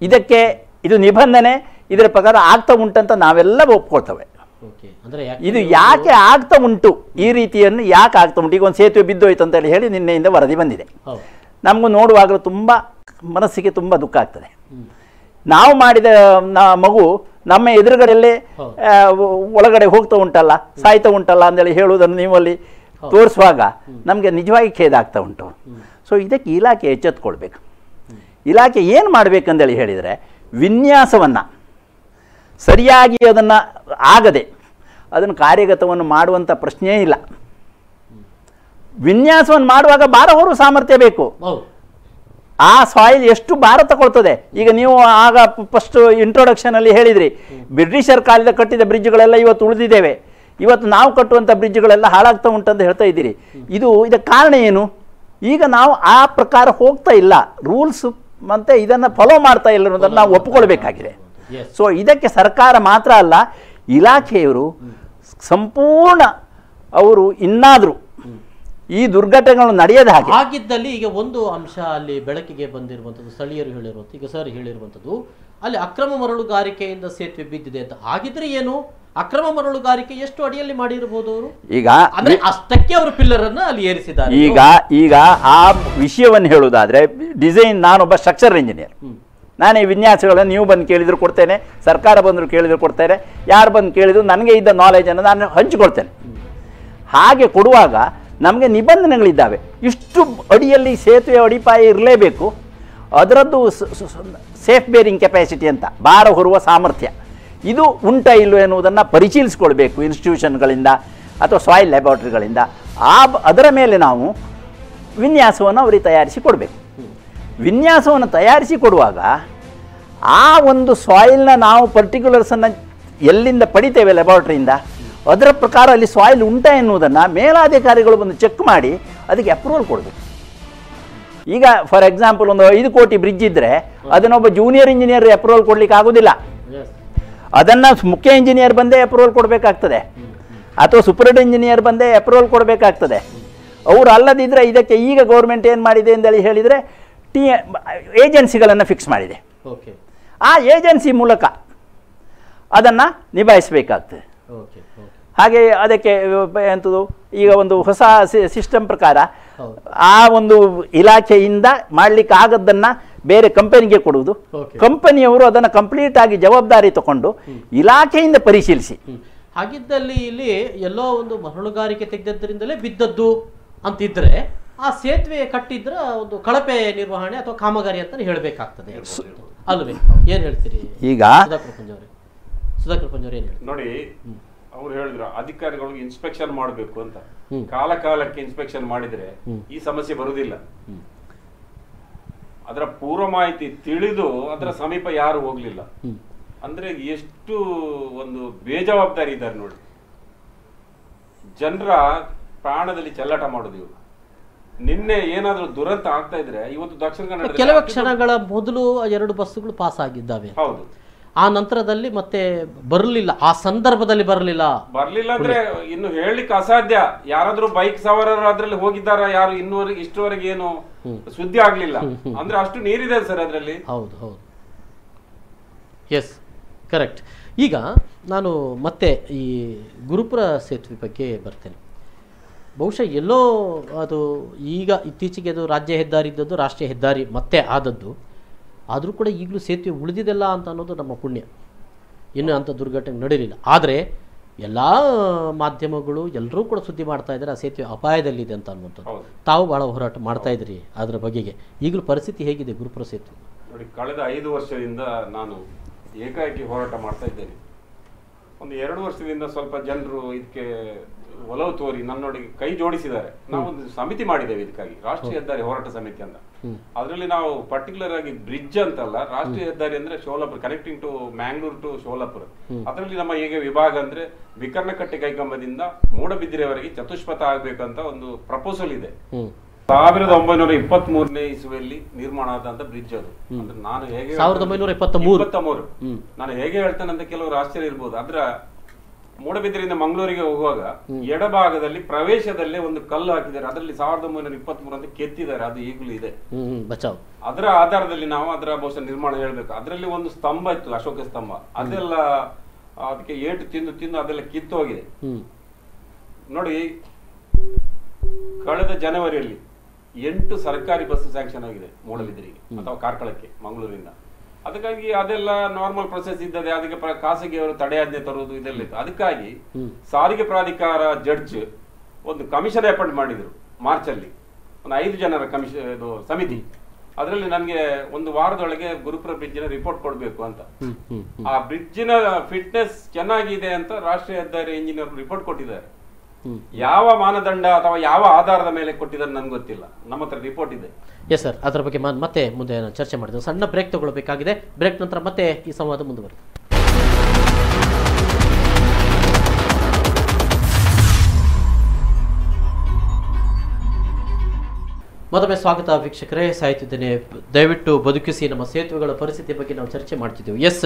ಇದಕ್ಕೆ ಇದು ನಿಬಂಧನೆ, ಇದರ ಪ್ರಕಾರ ಆಗ್ತಾ ಉಂಟಂತ ನಾವೆಲ್ಲ ಒಪ್ಕೊಳ್ತೇವೆ. ಇದು ಯಾಕೆ ಆಗ್ತಾ ಉಂಟು, ಈ ರೀತಿಯನ್ನು ಯಾಕೆ ಆಗ್ತಾ ಉಂಟು, ಈಗ ಒಂದು ಸೇತುವೆ ಬಿದ್ದೋಯ್ತು ಅಂತೇಳಿ ಹೇಳಿ ನಿನ್ನೆಯಿಂದ ವರದಿ ಬಂದಿದೆ. ನಮಗೂ ನೋಡುವಾಗಲೂ ತುಂಬ ಮನಸ್ಸಿಗೆ ತುಂಬ ದುಃಖ ಆಗ್ತದೆ. ನಾವು ಮಾಡಿದ ಮಗು ನಮ್ಮ ಎದುರುಗಡೆಯಲ್ಲೇ ಒಳಗಡೆ ಹೋಗ್ತಾ ಉಂಟಲ್ಲ, ಸಾಯ್ತಾ ಉಂಟಲ್ಲ ಅಂತೇಳಿ ಹೇಳುವುದನ್ನು ನೀವಲ್ಲಿ ತೋರಿಸುವಾಗ ನಮಗೆ ನಿಜವಾಗಿ ಖೇದ ಆಗ್ತಾ ಉಂಟು. ಸೊ ಇದಕ್ಕೆ ಇಲಾಖೆ ಎಚ್ಚೆತ್ತುಕೊಳ್ಬೇಕು. ಇಲಾಖೆ ಏನು ಮಾಡಬೇಕಂದೇಳಿ ಹೇಳಿದರೆ, ವಿನ್ಯಾಸವನ್ನು ಸರಿಯಾಗಿ ಅದನ್ನು ಆಗದೆ ಅದನ್ನು ಕಾರ್ಯಗತವನ್ನು ಮಾಡುವಂಥ ಪ್ರಶ್ನೆಯೇ ಇಲ್ಲ. ವಿನ್ಯಾಸವನ್ನು ಮಾಡುವಾಗ ಭಾರ ಹೊರುವ ಸಾಮರ್ಥ್ಯ ಬೇಕು. ಆ ಸಾಯಿಲ್ ಎಷ್ಟು ಭಾರ ತಗೊಳ್ತದೆ. ಈಗ ನೀವು ಆಗ ಫಸ್ಟ್ ಇಂಟ್ರೊಡಕ್ಷನಲ್ಲಿ ಹೇಳಿದ್ರಿ, ಬ್ರಿಟಿಷರ್ ಕಾಲದ ಕಟ್ಟಿದ ಬ್ರಿಡ್ಜ್ಗಳೆಲ್ಲ ಇವತ್ತು ಉಳಿದಿದ್ದೇವೆ, ಇವತ್ತು ನಾವು ಕಟ್ಟುವಂಥ ಬ್ರಿಡ್ಜ್ಗಳೆಲ್ಲ ಹಾಳಾಗ್ತಾ ಉಂಟಂತ ಹೇಳ್ತಾ ಇದ್ದೀರಿ. ಇದಕ್ಕೆ ಕಾರಣ ಏನು? ಈಗ ನಾವು ಆ ಪ್ರಕಾರ ಹೋಗ್ತಾ ಇಲ್ಲ, ರೂಲ್ಸ್ ಮತ್ತು ಇದನ್ನು ಫಾಲೋ ಮಾಡ್ತಾ ಇಲ್ಲ ಅನ್ನೋದನ್ನು ನಾವು ಒಪ್ಪಿಕೊಳ್ಬೇಕಾಗಿದೆ. ಸೊ ಇದಕ್ಕೆ ಸರ್ಕಾರ ಮಾತ್ರ ಅಲ್ಲ, ಇಲಾಖೆಯವರು ಸಂಪೂರ್ಣ ಅವರು ಇನ್ನಾದರೂ ಈ ದುರ್ಘಟನೆಗಳು ನಡೆಯದ ಹಾಗಿದ್ದಲ್ಲಿ ಈಗ ಒಂದು ಅಂಶ ಅಲ್ಲಿ ಬೆಳಕಿಗೆ ಬಂದಿರುವಂಥದ್ದು, ಸ್ಥಳೀಯರು ಹೇಳಿರುವಂಥ, ಈಗ ಸರ್ ಹೇಳಿರುವಂಥದ್ದು, ಅಲ್ಲಿ ಅಕ್ರಮ ಮರಳುಗಾರಿಕೆಯಿಂದ ಸೇತುವೆ ಬಿದ್ದಿದೆ ಅಂತ. ಹಾಗಿದ್ರೆ ಏನು, ಅಕ್ರಮ ಮರಳುಗಾರಿಕೆ ಎಷ್ಟು ಅಡಿಯಲ್ಲಿ ಮಾಡಿರಬಹುದು ಅವರು? ಈಗ ಅಂದ್ರೆ ಅಷ್ಟಕ್ಕೆ ಅವರು ಪಿಲ್ಲರ್ ಅನ್ನ ಅಲ್ಲಿ ಏರಿಸಿದ್ದಾರೆ. ಈಗ ಆ ವಿಷಯವನ್ನು ಹೇಳುವುದಾದ್ರೆ, ಡಿಸೈನ್, ನಾನೊಬ್ಬ ಸ್ಟ್ರಕ್ಚರ್ ಇಂಜಿನಿಯರ್, ನಾನು ಈ ವಿನ್ಯಾಸಗಳನ್ನು ನೀವು ಬಂದು ಕೇಳಿದ್ರು ಕೊಡ್ತೇನೆ, ಸರ್ಕಾರ ಬಂದರು ಕೇಳಿದ್ರು ಕೊಡ್ತೇನೆ, ಯಾರು ಬಂದು ಕೇಳಿದ್ರು ನನಗೆ ಇದ್ದ ನಾಲೆಜನ್ನು ನಾನು ಹಂಚಿಕೊಳ್ತೇನೆ. ಹಾಗೆ ಕೊಡುವಾಗ ನಮಗೆ ನಿಬಂಧನೆಗಳಿದ್ದಾವೆ. ಇಷ್ಟು ಅಡಿಯಲ್ಲಿ ಸೇತುವೆ ಅಡಿಪಾಯ ಇರಲೇಬೇಕು, ಅದರದ್ದು ಸೇಫ್ ಬೇರಿಂಗ್ ಕೆಪಾಸಿಟಿ ಅಂತ, ಭಾರ ಹೊರುವ ಸಾಮರ್ಥ್ಯ ಇದು ಉಂಟ ಇಲ್ಲೋ ಎನ್ನುವುದನ್ನು ಪರಿಶೀಲಿಸ್ಕೊಳ್ಬೇಕು ಇನ್ಸ್ಟಿಟ್ಯೂಷನ್ಗಳಿಂದ ಅಥವಾ ಸಾಯಿಲ್ ಲ್ಯಾಬೊರೇಟರಿಗಳಿಂದ. ಅದರ ಮೇಲೆ ನಾವು ವಿನ್ಯಾಸವನ್ನು ಅವರಿಗೆ ತಯಾರಿಸಿ ಕೊಡಬೇಕು. ವಿನ್ಯಾಸವನ್ನು ತಯಾರಿಸಿ ಕೊಡುವಾಗ ಆ ಒಂದು ಸಾಯಿಲ್ನ ನಾವು ಪರ್ಟಿಕ್ಯುಲರ್ಸನ್ನು ಎಲ್ಲಿಂದ ಪಡಿತೇವೆ ಲ್ಯಾಬೊರೇಟರಿಯಿಂದ, ಅದರ ಪ್ರಕಾರ ಅಲ್ಲಿ ಸಾಯಿಲ್ ಉಂಟ ಎನ್ನುವುದನ್ನು ಮೇಲಾಧಿಕಾರಿಗಳು ಬಂದು ಚೆಕ್ ಮಾಡಿ ಅದಕ್ಕೆ ಅಪ್ರೂವಲ್ ಕೊಡಬೇಕು. ಈಗ ಫಾರ್ ಎಕ್ಸಾಂಪಲ್ ಒಂದು 5 ಕೋಟಿ ಬ್ರಿಡ್ಜ್ ಇದ್ದರೆ ಅದನ್ನೊಬ್ಬ ಜೂನಿಯರ್ ಇಂಜಿನಿಯರ್ ಅಪ್ರೂವಲ್ ಕೊಡಲಿಕ್ಕೆ ಆಗೋದಿಲ್ಲ. ಅದನ್ನು ಮುಖ್ಯ ಇಂಜಿನಿಯರ್ ಬಂದೇ ಅಪ್ರೂವಲ್ ಕೊಡಬೇಕಾಗ್ತದೆ, ಅಥವಾ ಸೂಪರ್ಡ್ ಇಂಜಿನಿಯರ್ ಬಂದೇ ಅಪ್ರೂವಲ್ ಕೊಡಬೇಕಾಗ್ತದೆ. ಅವರು ಅಲ್ಲದಿದ್ದರೆ ಇದಕ್ಕೆ ಈಗ ಗೌರ್ಮೆಂಟ್ ಏನು ಮಾಡಿದೆ ಅಂತೇಳಿ ಹೇಳಿದರೆ ಏಜೆನ್ಸಿಗಳನ್ನು ಫಿಕ್ಸ್ ಮಾಡಿದೆ. ಆ ಏಜೆನ್ಸಿ ಮೂಲಕ ಅದನ್ನು ನಿಭಾಯಿಸಬೇಕಾಗ್ತದೆ. ಹಾಗೆ ಅದಕ್ಕೆ ಎಂಥದ್ದು, ಈಗ ಒಂದು ಹೊಸ ಸಿಸ್ಟಮ್ ಪ್ರಕಾರ ಆ ಒಂದು ಇಲಾಖೆಯಿಂದ ಮಾಡಲಿಕ್ಕೆ ಆಗದ್ದನ್ನು ಬೇರೆ ಕಂಪನಿಗೆ ಕೊಡುವುದು, ಕಂಪನಿಯವರು ಅದನ್ನು ಕಂಪ್ಲೀಟ್ ಆಗಿ ಜವಾಬ್ದಾರಿ ತಗೊಂಡು ಇಲಾಖೆಯಿಂದ ಪರಿಶೀಲಿಸಿ. ಹಾಗಿದ್ದಲ್ಲಿ ಇಲ್ಲಿ ಎಲ್ಲೋ ಒಂದು ಮರಳುಗಾರಿಕೆ ತೆಗೆದದ್ದರಿಂದಲೇ ಬಿದ್ದದ್ದು ಅಂತಿದ್ರೆ ಆ ಸೇತುವೆ ಕಟ್ಟಿದ್ರ ಒಂದು ಕಳಪೆ ನಿರ್ವಹಣೆ ಅಥವಾ ಕಾಮಗಾರಿ ಅಂತ ಹೇಳಬೇಕಾಗ್ತದೆ ಅಲ್ವೇ? ಏನ್ ಹೇಳ್ತೀರಿ? ಈಗ ಸುಧಾಕರ್ ಪಂಜ್ ಏನು ನೋಡಿ, ಅವ್ರು ಹೇಳಿದ್ರು ಅಧಿಕಾರಿಗಳು ಇನ್ಸ್ಪೆಕ್ಷನ್ ಮಾಡಬೇಕು ಅಂತ. ಕಾಲ ಕಾಲಕ್ಕೆ ಇನ್ಸ್ಪೆಕ್ಷನ್ ಮಾಡಿದ್ರೆ ಈ ಸಮಸ್ಯೆ ಬರುವುದಿಲ್ಲ. ಅದರ ಪೂರ್ವ ಮಾಹಿತಿ ತಿಳಿದು ಅದರ ಸಮೀಪ ಯಾರು ಹೋಗ್ಲಿಲ್ಲ ಅಂದ್ರೆ ಎಷ್ಟು ಒಂದು ಬೇಜವಾಬ್ದಾರಿ ಇದ್ದಾರೆ ನೋಡಿ. ಜನರ ಪ್ರಾಣದಲ್ಲಿ ಚೆಲ್ಲಾಟ ಮಾಡೋದು ಇವರು. ನಿನ್ನೆ ಏನಾದ್ರೂ ದುರಂತ ಆಗ್ತಾ ಇದ್ರೆ ಇವತ್ತು ದಕ್ಷಿಣ ಕನ್ನಡ ಕೆಲವು ಕ್ಷಣಗಳ ಮೊದಲು 2 ಬಸ್ಸುಗಳು ಪಾಸ್ ಆಗಿದ್ದಾವೆ. ಹೌದು, ಆ ನಂತರದಲ್ಲಿ ಮತ್ತೆ ಬರಲಿಲ್ಲ, ಆ ಸಂದರ್ಭದಲ್ಲಿ ಬರಲಿಲ್ಲ ಅಂದ್ರೆ ಇನ್ನು ಹೇಳಲಿಕ್ಕೆ ಅಸಾಧ್ಯ. ಯಾರಾದ್ರೂ ಬೈಕ್ ಸವಾರರು ಅದ್ರಲ್ಲಿ ಹೋಗಿದ್ದಾರ? ಯಾರು ಇನ್ನೂವರೆಗೆ ಇಷ್ಟವರೆಗೆ ಏನು ಸುದ್ದಿ ಆಗ್ಲಿಲ್ಲ. ಅಂದ್ರೆ ಅಷ್ಟು ನೀರಿದೆ ಸರ್ ಅದ್ರಲ್ಲಿ. ಹೌದು ಹೌದು, ಎಸ್ ಕರೆಕ್ಟ್. ಈಗ ನಾನು ಮತ್ತೆ ಈ ಗುರುಪುರ ಸೇತುವೆ ಬಗ್ಗೆ ಬರ್ತೇನೆ. ಬಹುಶಃ ಎಲ್ಲೋ ಅದು ಈಗ ಇತ್ತೀಚೆಗೆ ಅದು ರಾಜ್ಯ ಹೆದ್ದಾರಿ ಇದ್ದದ್ದು ರಾಷ್ಟ್ರೀಯ ಹೆದ್ದಾರಿ ಮತ್ತೆ ಆದದ್ದು, ಆದರೂ ಕೂಡ ಈಗಲೂ ಸೇತುವೆ ಉಳಿದಿದೆಲ್ಲ ಅಂತ ಅನ್ನೋದು ನಮ್ಮ ಪುಣ್ಯ. ಇನ್ನೂ ಅಂಥ ದುರ್ಘಟನೆ ನಡೆಯಲಿಲ್ಲ. ಆದರೆ ಎಲ್ಲ ಮಾಧ್ಯಮಗಳು ಎಲ್ಲರೂ ಕೂಡ ಸುದ್ದಿ ಮಾಡ್ತಾ ಇದ್ದಾರೆ ಆ ಸೇತುವೆ ಅಪಾಯದಲ್ಲಿದೆ ಅಂತ ಅನ್ನುವಂಥದ್ದು. ತಾವು ಭಾಳ ಹೋರಾಟ ಮಾಡ್ತಾ ಇದ್ರಿ ಅದರ ಬಗೆಗೆ. ಈಗಲೂ ಪರಿಸ್ಥಿತಿ ಹೇಗಿದೆ ಗುರುಪುರ ಸೇತುವೆ? ನೋಡಿ, ಕಳೆದ 5 ವರ್ಷದಿಂದ ನಾನು ಏಕಾಏಕಿ ಹೋರಾಟ ಮಾಡ್ತಾ ಇದ್ದೇನೆ. ಒಂದು 2 ವರ್ಷದಿಂದ ಸ್ವಲ್ಪ ಜನರು ಇದಕ್ಕೆ ಒಲವು ತೋರಿ ನನ್ನೊಟ್ಟಿಗೆ ಕೈ ಜೋಡಿಸಿದ್ದಾರೆ. ನಾವೊಂದು ಸಮಿತಿ ಮಾಡಿದ್ದೇವೆ ಇದಕ್ಕಾಗಿ, ರಾಷ್ಟ್ರೀಯ ಹೆದ್ದಾರಿ ಹೋರಾಟ ಸಮಿತಿ ಅಂತ. ಅದರಲ್ಲಿ ನಾವು ಪರ್ಟಿಕ್ಯುಲರ್ ಆಗಿ ಬ್ರಿಡ್ಜ್ ಅಂತಲ್ಲ, ರಾಷ್ಟ್ರೀಯ ಹೆದ್ದಾರಿ ಅಂದ್ರೆ Solapur, connecting to Mangalore to Solapur. ಅದರಲ್ಲಿ ನಮ್ಮ ಹೇಗೆ ವಿಭಾಗ ಅಂದ್ರೆ ವಿಕರ್ಣಕಟ್ಟೆ ಕೈಗಂಬದಿಂದ ಮೂಡಬಿದಿರೆವರೆಗೆ ಚತುಷ್ಪಥ ಆಗ್ಬೇಕಂತ ಒಂದು ಪ್ರಪೋಸಲ್ ಇದೆ. 1923ನೇ ಇಸುವೆಯಲ್ಲಿ ನಿರ್ಮಾಣ ಆದಂತ ಬ್ರಿಡ್ಜ್ ಅದು. ಅಂದ್ರೆ ನಾನು ಹೇಗೆ 1923 ನಾನು ಹೇಗೆ ಹೇಳ್ತೇನೆ ಅಂತ ಕೆಲವರು ಆಶ್ಚರ್ಯ ಇರ್ಬೋದು. ಅದ್ರ ಮೂಡಬಿದಿರೆಯಿಂದ ಮಂಗಳೂರಿಗೆ ಹೋಗುವಾಗ ಎಡಭಾಗದಲ್ಲಿ ಪ್ರವೇಶದಲ್ಲೇ ಒಂದು ಕಲ್ಲು ಹಾಕಿದ್ದಾರೆ. ಅದರಲ್ಲಿ 1923 ಅಂತ ಕೆತ್ತಿದ್ದಾರೆ. ಅದು ಈಗಲೂ ಇದೆ. ಅದರ ಆಧಾರದಲ್ಲಿ ನಾವು ಅದರ ಬಹುಶಃ ನಿರ್ಮಾಣ ಹೇಳ್ಬೇಕು. ಅದರಲ್ಲಿ ಒಂದು ಸ್ತಂಭ ಇತ್ತು, ಅಶೋಕ ಸ್ತಂಭ. ಅದೆಲ್ಲ ಅದಕ್ಕೆ ಏಟು ತಿಂದು ಅದೆಲ್ಲ ಕಿತ್ತು ಹೋಗಿದೆ. ನೋಡಿ, ಕಳೆದ ಜನವರಿಯಲ್ಲಿ 8 ಸರ್ಕಾರಿ ಬಸ್ ಸ್ಯಾಂಕ್ಷನ್ ಆಗಿದೆ ಮೂಡಬಿದಿರೆಗೆ ಅಥವಾ ಕಾರ್ಕಳಕ್ಕೆ ಮಂಗಳೂರಿಂದ. ಅದಕ್ಕಾಗಿ ಅದೆಲ್ಲ ನಾರ್ಮಲ್ ಪ್ರೊಸೆಸ್ ಇದ್ದದೆ. ಅದಕ್ಕೆ ಖಾಸಗಿಯವರು ತಡೆಯಾಜ್ಞೆ ತರುವುದು ಇದೆಲ್ಲ ಇತ್ತು. ಅದಕ್ಕಾಗಿ ಸಾರಿಗೆ ಪ್ರಾಧಿಕಾರ ಜಡ್ಜ್ ಒಂದು ಕಮಿಷನ್ ಅಪಾಯಿಂಟ್ ಮಾಡಿದ್ರು ಮಾರ್ಚ್ ಅಲ್ಲಿ, ಒಂದು 5 ಜನರ ಸಮಿತಿ. ಅದರಲ್ಲಿ ನನಗೆ 1 ವಾರದೊಳಗೆ ಗುರುಪುರ ಬ್ರಿಡ್ಜಿನ ರಿಪೋರ್ಟ್ ಕೊಡಬೇಕು ಅಂತ. ಆ ಬ್ರಿಡ್ಜಿನ ಫಿಟ್ನೆಸ್ ಚೆನ್ನಾಗಿದೆ ಅಂತ ರಾಷ್ಟ್ರೀಯ ಹೆದ್ದಾರಿ ಇಂಜಿನಿಯರ್ ರಿಪೋರ್ಟ್ ಕೊಟ್ಟಿದ್ದಾರೆ. ಯಾವ ಮಾನದಂಡ ಅಥವಾ ಯಾವ ಆಧಾರದ ಮೇಲೆ ಕೊಟ್ಟಿದ್ದಾರೆ ನನ್ಗೆ ಗೊತ್ತಿಲ್ಲ. ನಮ್ಮ ಹತ್ರ ರಿಪೋರ್ಟ್ ಇದೆ. ಎಸ್ ಸರ್, ಅದರ ಬಗ್ಗೆ ಮತ್ತೆ ಮುಂದೆ ಚರ್ಚೆ ಮಾಡಿದ್ವಿ. ಸಣ್ಣ ಬ್ರೇಕ್ ತಗೊಳ್ಬೇಕಾಗಿದೆ. ಬ್ರೇಕ್ ನಂತರ ಮತ್ತೆ ಈ ಸಂವಾದ ಮುಂದುವರೆದು. ಮತ್ತೊಮ್ಮೆ ಸ್ವಾಗತ ವೀಕ್ಷಕರೇ. ಸಾಯ್ತಿದ್ದೇನೆ, ದಯವಿಟ್ಟು ಬದುಕಿಸಿ. ನಮ್ಮ ಸೇತುವೆಗಳ ಪರಿಸ್ಥಿತಿ ಬಗ್ಗೆ ನಾವು ಚರ್ಚೆ ಮಾಡ್ತಿದ್ದೇವೆ. ಎಸ್,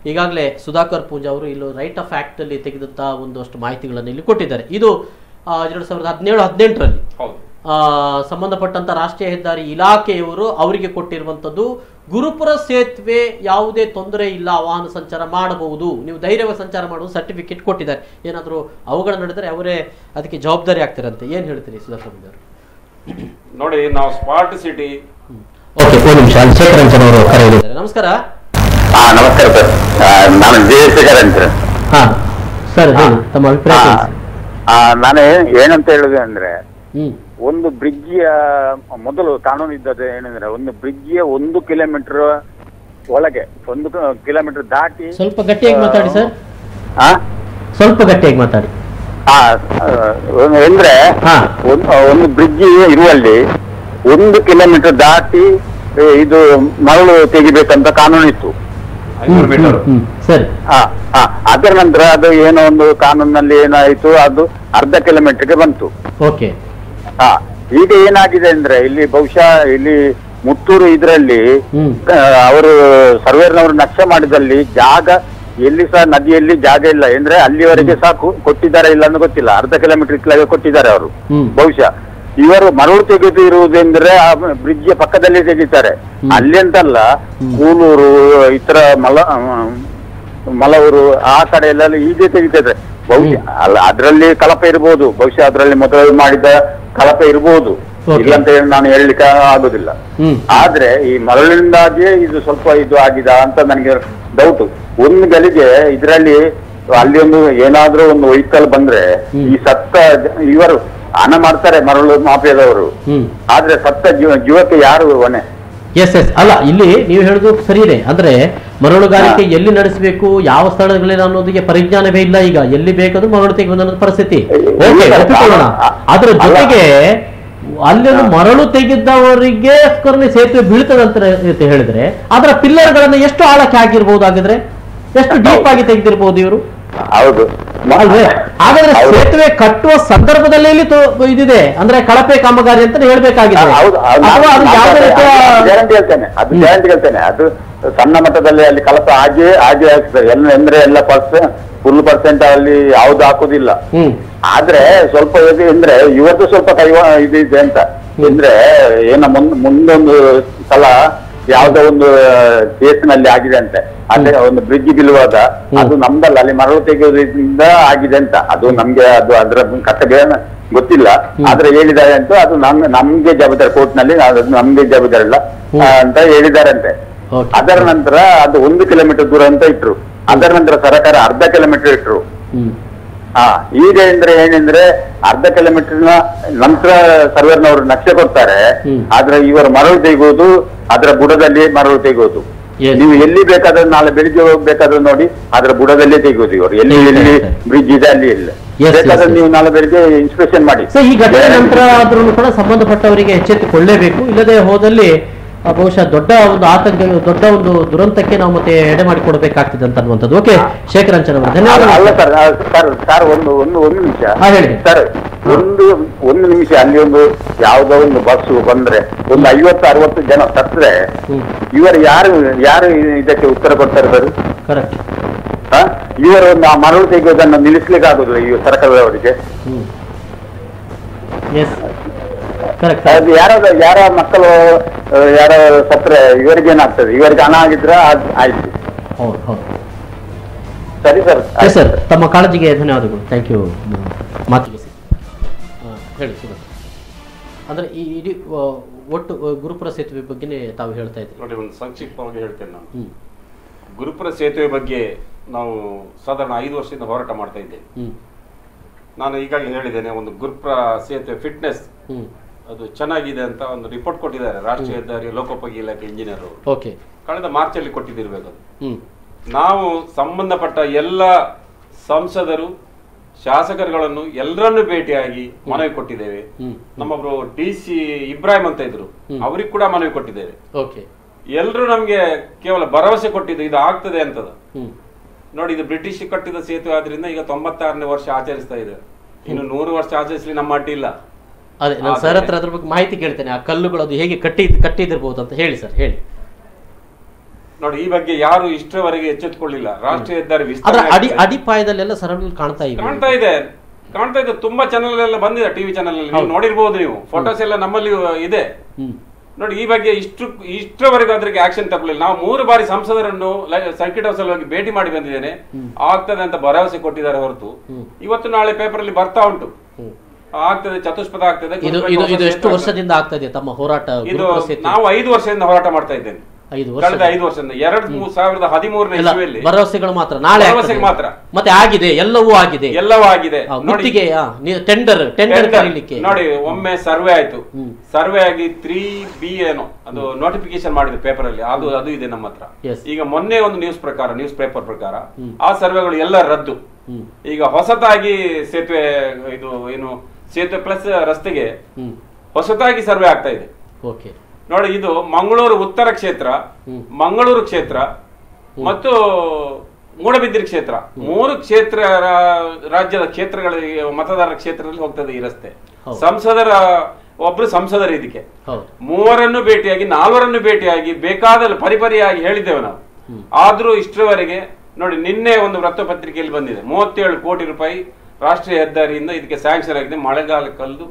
ಈಗಾಗಲೇ ಸುಧಾಕರ್ ಪೂಂಜಾ ಅವರು ಇಲ್ಲಿ ರೈಟ್ ಆಫ್ ಆಕ್ಟ್ ಅಲ್ಲಿ ತೆಗೆದಂತ ಒಂದಷ್ಟು ಮಾಹಿತಿಗಳನ್ನು ಇಲ್ಲಿ ಕೊಟ್ಟಿದ್ದಾರೆ. ಇದು 2017-18ರಲ್ಲಿ ಸಂಬಂಧಪಟ್ಟಂತ ರಾಷ್ಟ್ರೀಯ ಹೆದ್ದಾರಿ ಇಲಾಖೆಯವರು ಅವರಿಗೆ ಕೊಟ್ಟಿರುವಂತದ್ದು. ಗುರುಪುರ ಸೇತುವೆ ಯಾವುದೇ ತೊಂದರೆ ಇಲ್ಲ, ವಾಹನ ಸಂಚಾರ ಮಾಡಬಹುದು, ನೀವು ಧೈರ್ಯವಾಗಿ ಸಂಚಾರ ಮಾಡುವ ಸರ್ಟಿಫಿಕೇಟ್ ಕೊಟ್ಟಿದ್ದಾರೆ. ಏನಾದರೂ ಅವಘಡ ನಡೆದರೆ ಅವರೇ ಅದಕ್ಕೆ ಜವಾಬ್ದಾರಿ ಆಗ್ತಾರಂತೆ. ಏನ್ ಹೇಳ್ತೀರಿ ಸುಧಾಕರ್ ಪೂಂಜಾ ಅವರು? ನೋಡಿ, ನಾವು ಸ್ಮಾರ್ಟ್ ಸಿಟಿ. ಓಕೆ, ಒಂದು ನಿಮಿಷ, ಶೇಖರ್ ಅವರು ಕರೆ ಹೇಳಿದ್ದಾರೆ. ನಮಸ್ಕಾರ. ನಮಸ್ಕಾರ ಸರ್, ನಾನು ಜಯಶೇಖರ್ ಅಂತ. ಸರ್, ತಮ್ಮ ಅಭಿಪ್ರಾಯ? ನಾನು ಏನಂತ ಹೇಳುದು ಅಂದ್ರೆ, ಒಂದು ಬ್ರಿಡ್ಜಿಯ ಮೊದಲು ಕಾನೂನು ಇದ್ದದ್ದು ಏನಂದ್ರೆ, ಒಂದು ಬ್ರಿಡ್ಜಿಯ 1 ಕಿಲೋಮೀಟರ್ ಒಳಗೆ 1 ಕಿಲೋಮೀಟರ್ ದಾಟಿ. ಸ್ವಲ್ಪ ಗಟ್ಟಿಯಾಗಿ ಮಾತಾಡಿ ಸರ್. ಸ್ವಲ್ಪ ಗಟ್ಟಿಯಾಗಿ ಮಾತಾಡಿ. ಅಂದ್ರೆ ಒಂದು ಬ್ರಿಡ್ಜ್ ಇರುವಲ್ಲಿ 1 ಕಿಲೋಮೀಟರ್ ದಾಟಿ ಇದು ಮರಳು ತೆಗಿಬೇಕಂತ ಕಾನೂನು ಇತ್ತು. ಅದರ ನಂತರ ಅದು ಏನೋ ಒಂದು ಕಾನೂನಲ್ಲಿ ಏನಾಯ್ತು, ಅದು ಅರ್ಧ ಕಿಲೋಮೀಟರ್ಗೆ ಬಂತು. ಈಗ ಏನಾಗಿದೆ ಅಂದ್ರೆ, ಇಲ್ಲಿ ಬಹುಶಃ ಇಲ್ಲಿ ಮುತ್ತೂರು ಇದರಲ್ಲಿ ಅವರು ಸರ್ವೇರ್ನವರು ನಕ್ಷೆ ಮಾಡಿದಲ್ಲಿ ಜಾಗ ಎಲ್ಲಿ ಸಹ ನದಿಯಲ್ಲಿ ಜಾಗ ಇಲ್ಲ ಅಂದ್ರೆ ಅಲ್ಲಿವರೆಗೆ ಸಾಕು ಕೊಟ್ಟಿದ್ದಾರೆ, ಇಲ್ಲ ಅಂತ ಗೊತ್ತಿಲ್ಲ. ಅರ್ಧ ಕಿಲೋಮೀಟರ್ ಇತ್ತಲಾಗೆ ಕೊಟ್ಟಿದ್ದಾರೆ ಅವರು. ಬಹುಶಃ ಇವರು ಮರಳು ತೆಗೆದು ಇರುವುದೆಂದ್ರೆ ಆ ಬ್ರಿಡ್ಜ್ ಪಕ್ಕದಲ್ಲಿ ತೆಗಿತಾರೆ. ಅಲ್ಲಿ ಅಂತಲ್ಲ, ಕೂಲೂರು ಇತರ ಮಲವರು ಆ ಕಡೆ ಎಲ್ಲ ಹೀಗೆ ತೆಗಿತಾರೆ. ಬಹುಶಃ ಅಲ್ಲ, ಅದರಲ್ಲಿ ಕಳಪೆ ಇರ್ಬೋದು, ಬಹುಶಃ ಅದರಲ್ಲಿ ಮೊದಲು ಮಾಡಿದ ಕಳಪೆ ಇರ್ಬೋದು, ಇಲ್ಲಂತ ಹೇಳಿ ನಾನು ಹೇಳಲಿಕ್ಕೆ ಆಗುದಿಲ್ಲ. ಆದ್ರೆ ಈ ಮರಳಿನಿಂದಾಗಿಯೇ ಇದು ಸ್ವಲ್ಪ ಇದು ಆಗಿದೆ ಅಂತ ನನಗೆ ಡೌಟ್. ಒಂದು ಗಳಿಗೆ ಇದರಲ್ಲಿ ಅಲ್ಲಿ ಒಂದು ಏನಾದ್ರೂ ಒಂದು ವೆಹಿಕಲ್ ಬಂದ್ರೆ ಈ ಸತ್ತ ಇವರು ಹಣ ಮಾಡ್ತಾರೆ ಮರಳು ಮಾಫಿಯಾದವರು, ಆದ್ರೆ ಸತ್ತ ಜೀವಕ್ಕೆ ಯಾರು ಹೊಣೆ? ಎಸ್ ಎಸ್ ಅಲ್ಲ, ಇಲ್ಲಿ ನೀವು ಹೇಳುದು ಸರಿ ಇದೆ. ಅಂದ್ರೆ ಮರಳುಗಾರಿಕೆ ಎಲ್ಲಿ ನಡೆಸಬೇಕು, ಯಾವ ಸ್ಥಳಗಳಲ್ಲಿ ಅನ್ನೋದಕ್ಕೆ ಪರಿಜ್ಞಾನವೇ ಇಲ್ಲ. ಈಗ ಎಲ್ಲಿ ಬೇಕಾದ್ರೂ ಮರಳು ತೆಗೆಯುವ ಪರಿಸ್ಥಿತಿ. ಓಕೆ, ಒಪ್ಪಿಕೊಳ್ಳೋಣ. ಅದರ ಜೊತೆಗೆ ಅಲ್ಲಿ ಮರಳು ತೆಗೆದವರಿಗೆ ಸೇತುವೆ ಬೀಳ್ತದೆ ಅಂತ ಹೇಳಿದ್ರೆ ಅದರ ಪಿಲ್ಲರ್ ಗಳನ್ನ ಎಷ್ಟು ಆಳಕ್ಕೆ ಹಾಕಿರ್ಬೋದು, ಹಾಗಿದ್ರೆ ಎಷ್ಟು ಡೀಪ್ ಆಗಿ ತೆಗೆದಿರ್ಬೋದು ಇವರು? ಹೌದು ಅಲ್ವೇ? ಹಾಗಾದ್ರೆ ಸೇತುವೆ ಕಟ್ಟುವ ಸಂದರ್ಭದಲ್ಲಿ ಇದಿದೆ ಅಂದ್ರೆ ಕಳಪೆ ಕಾಮಗಾರಿ ಅಂತ ಹೇಳ್ಬೇಕಾಗಿದೆ. ಗ್ಯಾರಂಟಿ ಹೇಳ್ತೇನೆ, ಅದು ಗ್ಯಾರಂಟಿ ಹೇಳ್ತೇನೆ. ಅದು ಸಣ್ಣ ಮಟ್ಟದಲ್ಲಿ ಅಲ್ಲಿ ಕಳಪೆ ಹಾಗೆ ಆಗ್ತದೆ. ಅಂದ್ರೆ ಎಲ್ಲ ಫುಲ್ ಪರ್ಸೆಂಟ್ ಅಲ್ಲಿ ಯಾವ್ದು ಹಾಕುದಿಲ್ಲ. ಆದ್ರೆ ಸ್ವಲ್ಪ ಇದು ಅಂದ್ರೆ ಇವತ್ತು ಸ್ವಲ್ಪ ಇದೆ ಅಂತ ಅಂದ್ರೆ ಏನ ಮುಂದೊಂದು ಸಲ ಯಾವ್ದೋ ಒಂದು ಕೇಸಿನಲ್ಲಿ ಆಗಿದೆ ಅಂತೆ. ಅಲ್ಲೇ ಒಂದು ಬ್ರಿಡ್ಜ್ ಬೀಳುವಾಗ ಅದು ನಮ್ದಲ್ಲ, ಅಲ್ಲಿ ಮರಳು ತೆಗೆಯೋದ್ರಿಂದ ಆಗಿದೆ ಅಂತ. ಅದು ನಮ್ಗೆ ಅದರ ಕಥೆ ಗೊತ್ತಿಲ್ಲ. ಆದ್ರೆ ಹೇಳಿದ್ದಾರೆ ಅಂತ ಅದು ನಮ್ಗೆ ಜವಾಬ್ದಾರಿ, ಕೋರ್ಟ್ ನಲ್ಲಿ ನಮ್ಗೆ ಜವಾಬ್ದಾರಿ ಇಲ್ಲ ಅಂತ ಹೇಳಿದಾರಂತೆ. ಅದರ ನಂತರ ಅದು 1 ಕಿಲೋಮೀಟರ್ ದೂರ ಅಂತ ಇಟ್ರು. ಅದರ ನಂತರ ಸರ್ಕಾರ 1/2 ಕಿಲೋಮೀಟರ್ ಇಟ್ರು. ಈಗ ಏನಂದ್ರೆ 1/2 ಕಿಲೋಮೀಟರ್ ನಂತರ ಸರ್ವೇರ್ನವರು ನಕ್ಷೆ ಕೊಡ್ತಾರೆ. ಆದ್ರೆ ಇವರು ಮರಳು ತೆಗೆಯೋದು ಅದರ ಬುಡದಲ್ಲಿ ಮರಳು ತೆಗೆಯೋದು. ನೀವು ಎಲ್ಲಿ ಬೇಕಾದ್ರೆ ನಾಳೆ ಬೆಳಿಗ್ಗೆ ಹೋಗ್ಬೇಕಾದ್ರೆ ನೋಡಿ ಅದರ ಬುಡದಲ್ಲೇ ತೆಗೆಯೋದು ಇವರು. ಎಲ್ಲಿ ಬ್ರಿಡ್ಜ್ ಇದೆ ಅಲ್ಲಿ ಇಲ್ಲ ಬೇಕಾದ್ರೆ ನೀವು ನಾಳೆ ಬೆಳಿಗ್ಗೆ ಇನ್ಸ್ಪೆಕ್ಷನ್ ಮಾಡಿ. ಈ ಘಟನೆ ನಂತರ ಆದ್ರೂ ಕೂಡ ಸಂಬಂಧಪಟ್ಟವರಿಗೆ ಎಚ್ಚೆತ್ತುಕೊಳ್ಳೇಬೇಕು. ಇಲ್ಲದೆ ಹೋದಲ್ಲಿ ಬಹುಶಃ ದೊಡ್ಡ ಒಂದು ಆತಂಕ, ದೊಡ್ಡ ಒಂದು ದುರಂತಕ್ಕೆ ನಾವು ಮತ್ತೆ ಎಡೆ ಮಾಡಿಕೊಡ್ಬೇಕಾಗ್ತದೆ ಅಂತ ಅನ್ನುವಂಥದ್ದು. ಓಕೆ, ಶೇಖರಂಚನ್ ಅವರು ಧನ್ಯವಾದ. ಅಲ್ಲ ಸರ್ ಒಂದು ನಿಮಿಷ ಸರ್, ಒಂದು ನಿಮಿಷ. ಅಲ್ಲಿ ಒಂದು ಯಾವ್ದೋ ಒಂದು ಬಸ್ ಬಂದ್ರೆ ಒಂದು 50-60 ಜನ ಸತ್ರೆ ಇವರು ಯಾರು ಇದಕ್ಕೆ ಉತ್ತರ ಕೊಡ್ತಾರೆ ಸರ್? ಕರೆಕ್ಟ್. ಇವರು ಮರಳು ತೆಗೆಯೋದನ್ನು ನಿಲ್ಲಿಸ್ಲಿಕ್ಕೆ ಆಗುದಿಲ್ಲ ಈ ಸರ್ಕಾರದವರಿಗೆ. ಯಾರ ಮಕ್ಕಳು ಯಾರ ಸತ್ರೆ ಇವರಿಗೆ ಏನಾಗ್ತದೆ? ಇವರಿಗೆ ಹಣ ಆಗಿದ್ರ ಆಯ್ತು. ಸರಿ ಸರ್. ಸರ್, ತಮ್ಮ ಕಾಳಜಿಗೆ ಧನ್ಯವಾದಗಳು. Thank you. ಮಾತಿಗೆ ಹೇಳಿ ಸುರೇಶ್. ಅಂದ್ರೆ ಈ ಇಡೀ ಒಟ್ಟು ಗುರುಪುರ ಸೇತುವೆ ಬಗ್ಗೆನೇ ತಾವು ಹೇಳ್ತಾ ಇದ್ದೀವಿ ನೋಡಿ. ಒಂದು ಸಂಕ್ಷಿಪ್ತವಾಗಿ ಹೇಳ್ತೇನೆ ನಾನು. ಗುರುಪುರ ಸೇತುವೆ ಬಗ್ಗೆ ನಾವು ಸಾಧಾರಣ 5 ವರ್ಷದಿಂದ ಹೋರಾಟ ಮಾಡ್ತಾ ಇದ್ದೇವೆ. ನಾನು ಈಗಾಗಲೇ ಹೇಳಿದ್ದೇನೆ, ಒಂದು ಗುರುಪುರ ಸೇತುವೆ ಫಿಟ್ನೆಸ್ ಅದು ಚೆನ್ನಾಗಿದೆ ಅಂತ ಒಂದು ರಿಪೋರ್ಟ್ ಕೊಟ್ಟಿದ್ದಾರೆ ರಾಷ್ಟ್ರೀಯ ಹೆದ್ದಾರಿ ಲೋಕೋಪಯೋಗಿ ಇಲಾಖೆ ಇಂಜಿನಿಯರ್ ಅವರು. ಓಕೆ, ಕಳೆದ ಮಾರ್ಚ್ ಅಲ್ಲಿ ಕೊಟ್ಟಿದ್ದಿರ್ಬೇಕು ಅದು. ನಾವು ಸಂಬಂಧಪಟ್ಟ ಎಲ್ಲ ಸಂಸದರು, ಶಾಸಕರುಗಳನ್ನು ಎಲ್ಲರನ್ನು ಭೇಟಿಯಾಗಿ ಮನವಿ ಕೊಟ್ಟಿದ್ದೇವೆ. ನಮ್ಮೊಬ್ರು DC ಇಬ್ರಾಹಿಂ ಅಂತ ಇದ್ರು, ಅವ್ರಿಗೆ ಕೂಡ ಮನವಿ ಕೊಟ್ಟಿದ್ದೇವೆ. ಎಲ್ಲರೂ ನಮ್ಗೆ ಕೇವಲ ಭರವಸೆ ಕೊಟ್ಟಿದ್ದು ಇದು ಆಗ್ತದೆ ಅಂತದ. ನೋಡಿ, ಇದು ಬ್ರಿಟಿಷ್ ಕಟ್ಟಿದ ಸೇತುವೆ ಆದ್ರಿಂದ ಈಗ 96ನೇ ವರ್ಷ ಆಚರಿಸ್ತಾ ಇದೆ. ಇನ್ನು 100 ವರ್ಷ ಆಚರಿಸಲಿ ನಮ್ಮ ಅಡ್ಡಿ ಇಲ್ಲ. ಅದೇ ನಾನು ಸರ್ ಹತ್ರ ಅದ್ರ ಬಗ್ಗೆ ಮಾಹಿತಿ ಕೇಳ್ತೇನೆ. ಆ ಕಲ್ಲುಗಳು ಅದು ಹೇಗೆ ಕಟ್ಟಿದಿರ್ಬೋದು ಅಂತ ಹೇಳಿ ಸರ್, ಹೇಳಿ. ನೋಡಿ, ಈ ಬಗ್ಗೆ ಯಾರು ಇಷ್ಟರವರೆಗೆ ಎಚ್ಚೆತ್ತುಕೊಳ್ಳಿಲ್ಲ. ರಾಷ್ಟ್ರೀಯ ಹೆದ್ದಾರಿ ಅಡಿಪಾಯದಲ್ಲೆಲ್ಲ ಸರಳುಗಳು ಕಾಣ್ತಾ ಇದೆ. ತುಂಬಾ ಚಾನೆಲ್ ಎಲ್ಲ ಬಂದಿದೆ, ಟಿವಿ ಚಾನೆಲ್ ಅಲ್ಲಿ ನೀವು ನೋಡಿರ್ಬೋದು. ನೀವು ಫೋಟೋಸ್ ಎಲ್ಲ ನಮ್ಮಲ್ಲಿ ಇದೆ. ನೋಡಿ, ಈ ಬಗ್ಗೆ ಇಷ್ಟರವರೆಗೂ ಅದ್ರಿಗೆ ಆಕ್ಷನ್ ತಗೊಳ್ಳಿಲ್ಲ. ನಾವು 3 ಬಾರಿ ಸಂಸದರನ್ನು ಸರ್ಕಿಟ್ ಹೌಸ್ ಅಲ್ಲಿ ಹೋಗಿ ಭೇಟಿ ಮಾಡಿ ಬಂದಿದ್ದೇನೆ. ಆಗ್ತದೆ ಅಂತ ಭರವಸೆ ಕೊಟ್ಟಿದ್ದಾರೆ ಹೊರತು ಇವತ್ತು ನಾಳೆ ಪೇಪರ್ ಅಲ್ಲಿ ಬರ್ತಾ ಉಂಟು ಆಗ್ತದೆ, ಚತುಷ್ಪಥ ಆಗ್ತದೆ. ಇದು ಎಷ್ಟು ವರ್ಷದಿಂದ ಆಗ್ತದೆ ತಮ್ಮ ಹೋರಾಟ? ಇದು ನಾವು 5 ವರ್ಷದಿಂದ ಹೋರಾಟ ಮಾಡ್ತಾ ಇದ್ದೇನೆ. ಕಳೆದ 5 ವರ್ಷದಿಂದ 2013ನೇ ಇಸ್ವಿಯಲ್ಲಿ ಭರವಸೆಗಳು ಮಾತ್ರ, ನಾಳೆ ಮಾತ್ರ. ಮತ್ತೆ ಆಗಿದೆ, ಎಲ್ಲವೂ ಆಗಿದೆ. ಟೆಂಡರ್ ಕರೀಲಿಕ್ಕೆ ನೋಡಿ, ಒಮ್ಮೆ ಸರ್ವೆ ಆಯ್ತು. ಸರ್ವೆ ಆಗಿ 3B ಏನೋ ಅದು ನೋಟಿಫಿಕೇಶನ್ ಮಾಡಿದ್ರು ಪೇಪರ್ ಅಲ್ಲಿ. ಅದು ಇದೆ ನಮ್ಮ ಹತ್ರ. ಈಗ ಮೊನ್ನೆ ಒಂದು ನ್ಯೂಸ್ ಪೇಪರ್ ಪ್ರಕಾರ ಆ ಸರ್ವೆಗಳು ಎಲ್ಲ ರದ್ದು. ಈಗ ಹೊಸತಾಗಿ ಸೇತುವೆ, ಇದು ಏನು ಸೇತುವೆ ಪ್ಲಸ್ ರಸ್ತೆಗೆ ಹೊಸತಾಗಿ ಸರ್ವೆ ಆಗ್ತಾ ಇದೆ. ನೋಡಿ, ಇದು ಮಂಗಳೂರು ಉತ್ತರ ಕ್ಷೇತ್ರ, ಮಂಗಳೂರು ಕ್ಷೇತ್ರ ಮತ್ತು ಮೂಡಬಿದಿರೆ ಕ್ಷೇತ್ರ, 3 ಕ್ಷೇತ್ರ ರಾಜ್ಯದ ಕ್ಷೇತ್ರಗಳಿಗೆ ಮತದಾರರ ಕ್ಷೇತ್ರದಲ್ಲಿ ಹೋಗ್ತದೆ ಈ ರಸ್ತೆ. ಒಬ್ರು ಸಂಸದರು ಇದಕ್ಕೆ 3ರನ್ನು ಭೇಟಿಯಾಗಿ 4ರನ್ನು ಭೇಟಿಯಾಗಿ ಬೇಕಾದಲ್ಲಿ ಪರಿಪರಿಯಾಗಿ ಹೇಳಿದ್ದೇವೆ ನಾವು. ಆದ್ರೂ ಇಷ್ಟರವರೆಗೆ ನೋಡಿ, ನಿನ್ನೆ ಒಂದು ವೃತ್ತಪತ್ರಿಕೆಯಲ್ಲಿ ಬಂದಿದೆ 37 ಕೋಟಿ ರೂಪಾಯಿ ರಾಷ್ಟ್ರೀಯ ಹೆದ್ದಾರಿಯಿಂದ ಇದಕ್ಕೆ ಸ್ಯಾಂಕ್ಷನ್ ಆಗಿದೆ, ಮಳೆಗಾಲಕ್ಕಲ್ದು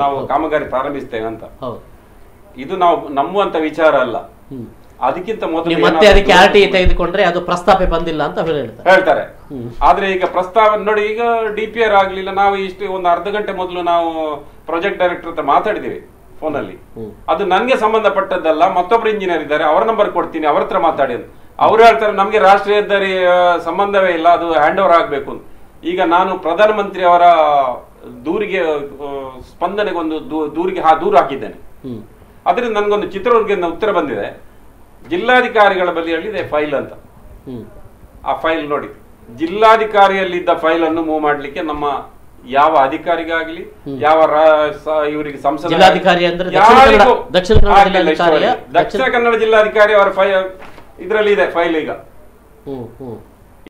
ನಾವು ಕಾಮಗಾರಿ ಪ್ರಾರಂಭಿಸ್ತೇವೆ ಅಂತ. ಇದು ನಾವು ನಂಬುವಂತ ವಿಚಾರ ಅಲ್ಲ. ಅದಕ್ಕಿಂತ ಮೊದಲು ಮತ್ತೆ ಅದಕ್ಕೆ RTI ತೆಗೆದುಕೊಂಡ್ರೆ ಅದು ಪ್ರಸ್ತಾಪ ಬಂದಿಲ್ಲ ಅಂತ ಹೇಳ್ತಾರೆ. ಆದ್ರೆ ಈಗ ಪ್ರಸ್ತಾವ ನೋಡಿ, ಈಗ DPR ಆಗ್ಲಿಲ್ಲ. ನಾವು ಇಷ್ಟು ಒಂದು ಅರ್ಧ ಗಂಟೆ ಮೊದಲು ನಾವು ಪ್ರಾಜೆಕ್ಟ್ ಡೈರೆಕ್ಟರ್ ಹತ್ರ ಮಾತಾಡಿದ್ದೇವೆ ಫೋನಲ್ಲಿ. ಅದು ನನ್ಗೆ ಸಂಬಂಧಪಟ್ಟದ್ದಲ್ಲ, ಮತ್ತೊಬ್ರು ಇಂಜಿನಿಯರ್ ಇದ್ದಾರೆ, ಅವರ ನಂಬರ್ ಕೊಡ್ತೀನಿ, ಅವ್ರ ಹತ್ರ ಮಾತಾಡಿ ಅಂತ. ಅವ್ರು ಹೇಳ್ತಾರೆ ನಮ್ಗೆ ರಾಷ್ಟ್ರೀಯ ಹೆದ್ದಾರಿ ಸಂಬಂಧವೇ ಇಲ್ಲ, ಅದು ಹ್ಯಾಂಡ್ ಓವರ್ ಆಗ್ಬೇಕು ಅಂತ. ಈಗ ನಾನು ಪ್ರಧಾನಮಂತ್ರಿ ಅವರ ದೂರಿಗೆ ಸ್ಪಂದನೆಗೊಂದು ದೂರು ಹಾಕಿದ್ದೇನೆ. ಅದರಿಂದ ನನ್ಗೊಂದು ಚಿತ್ರದುರ್ಗದಿಂದ ಉತ್ತರ ಬಂದಿದೆ. ಜಿಲ್ಲಾಧಿಕಾರಿಗಳ ಬಳಿಯಲ್ಲಿದೆ ಫೈಲ್ ಅಂತ. ಆ ಫೈಲ್ ನೋಡಿ, ಜಿಲ್ಲಾಧಿಕಾರಿಯಲ್ಲಿದ್ದ ಫೈಲ್ ಅನ್ನು ಮೂವ್ ಮಾಡ್ಲಿಕ್ಕೆ ನಮ್ಮ ಯಾವ ಅಧಿಕಾರಿಗಾಗ್ಲಿ ಯಾವ ಇವರಿಗೆ ಸಂಸದ ಜಿಲ್ಲಾಧಿಕಾರಿ ಅಂದ್ರೆ ದಕ್ಷಿಣ ಕನ್ನಡ ಜಿಲ್ಲಾಧಿಕಾರಿ ಅವರ ಫೈಲ್ ಇದರಲ್ಲಿ ಇದೆ ಫೈಲ್. ಈಗ